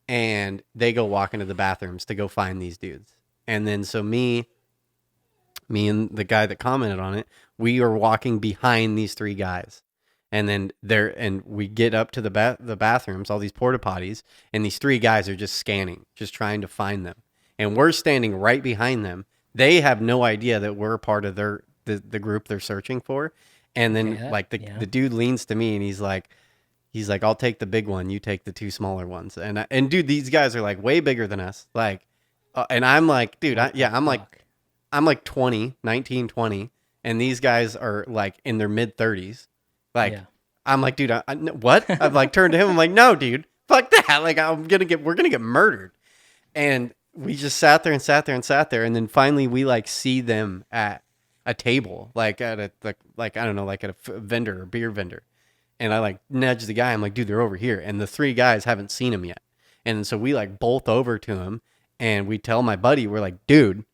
and they go walk into the bathrooms to go find these dudes. And then so me and the guy that commented on it, we are walking behind these 3 guys. And then we get up to the bathrooms, all these porta potties, and these 3 guys are just scanning, just trying to find them. And we're standing right behind them. They have no idea that we're part of the group they're searching for. And then the dude leans to me, and he's like, I'll take the big one, you take the 2 smaller ones. And dude, these guys are like way bigger than us. Like, and I'm like, dude, I'm like 19, 20, and these guys are like in their mid 30s. Like, I'm like, dude, what? I've like turned to him. I'm like, no, dude, fuck that. Like, we're gonna get murdered. And we just sat there. And then finally we like see them at a table, like at a, like, I don't know, like at a vendor or beer vendor. And I like nudge the guy. I'm like, dude, they're over here. And the 3 guys haven't seen him yet. And so we like bolt over to him, and we tell my buddy, we're like, dude,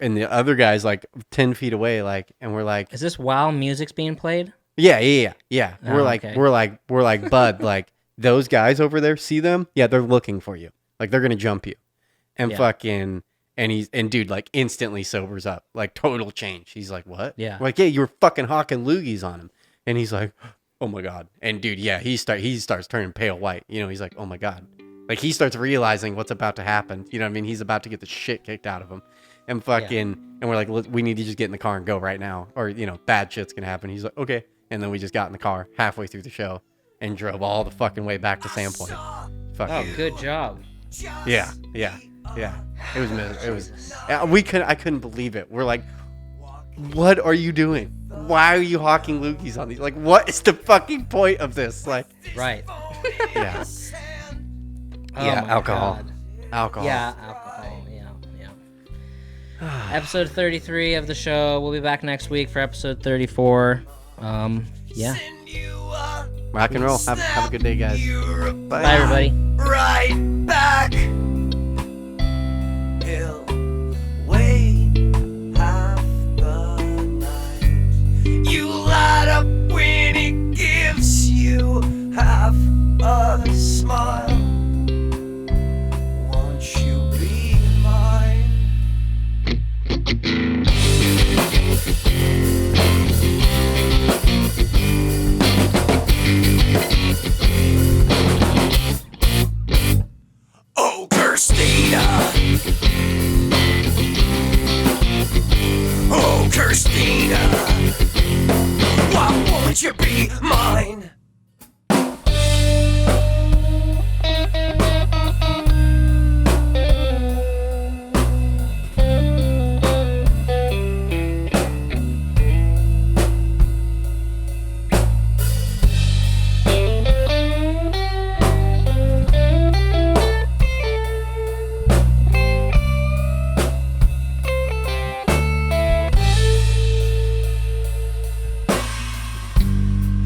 and the other guy's like 10 feet away, like, and we're like, Is this while music's being played? yeah. Oh, We're like, okay. we're like, bud, like those guys over there, see them? Yeah, they're looking for you. Like they're gonna jump you, and Yeah. fucking, and dude like instantly sobers up, like total change. He's like, what? Yeah. We're like, yeah, you were fucking hawking loogies on him, and he's like, oh my god, and dude, yeah, he starts turning pale white. You know, he's like, oh my god, like he starts realizing what's about to happen. You know what I mean? He's about to get the shit kicked out of him, and fucking, and we're like, we need to just get in the car and go right now, or you know, bad shit's gonna happen. He's like, okay, and then we just got in the car halfway through the show and drove all the fucking way back to Sandpoint. Fucking, Oh, good job. yeah. It was I couldn't believe it. We're like, what are you doing? Why are you hawking loogies on these? Like, what is the fucking point of this? Like, Right. yeah, Oh yeah, my alcohol, God. alcohol. Yeah, alcohol. Yeah. Episode 33 of the show. We'll be back next week for episode 34. Yeah. Rock and roll. Have a good day, guys. Bye, everybody. Right back. He'll wait half the night. You light up when it gives you half a smile. Won't you be mine? Oh, Christina. Oh, Christina. Why won't you be mine?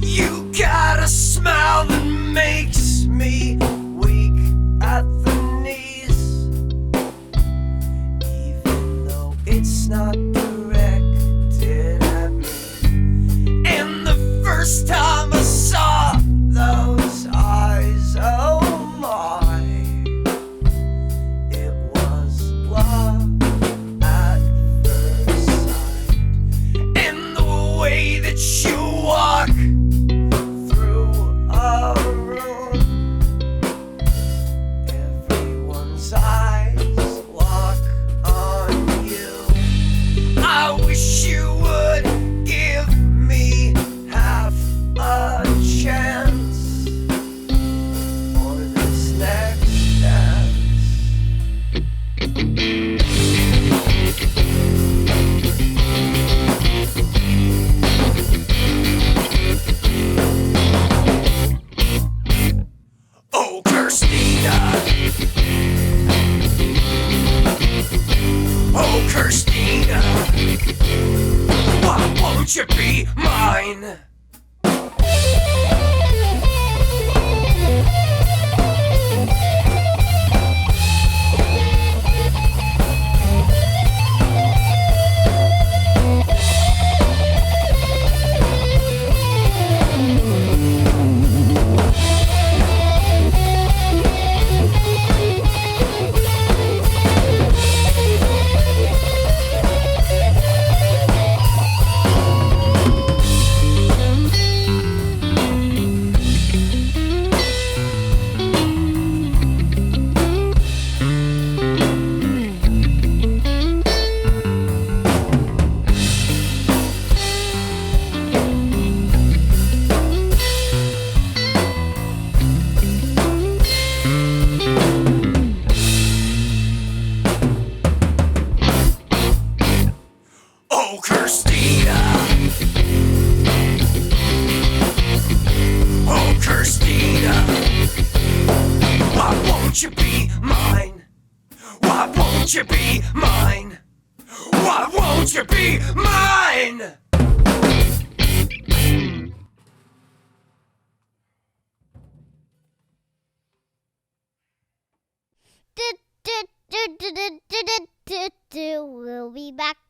You got a smile that makes me weak at the knees, even though it's not directed at me. And the first time I saw those eyes, oh my, it was love at first sight. And the way that you walk through a room, everyone's eyes lock on you. I wish you would give me half a chance for this next dance. Oh, Christina. Oh, Christina. Why won't you be mine? Oh, Christina. Oh, Christina. Why won't you be mine? Why won't you be mine? Why won't you be mine? do do do do do do We'll be back.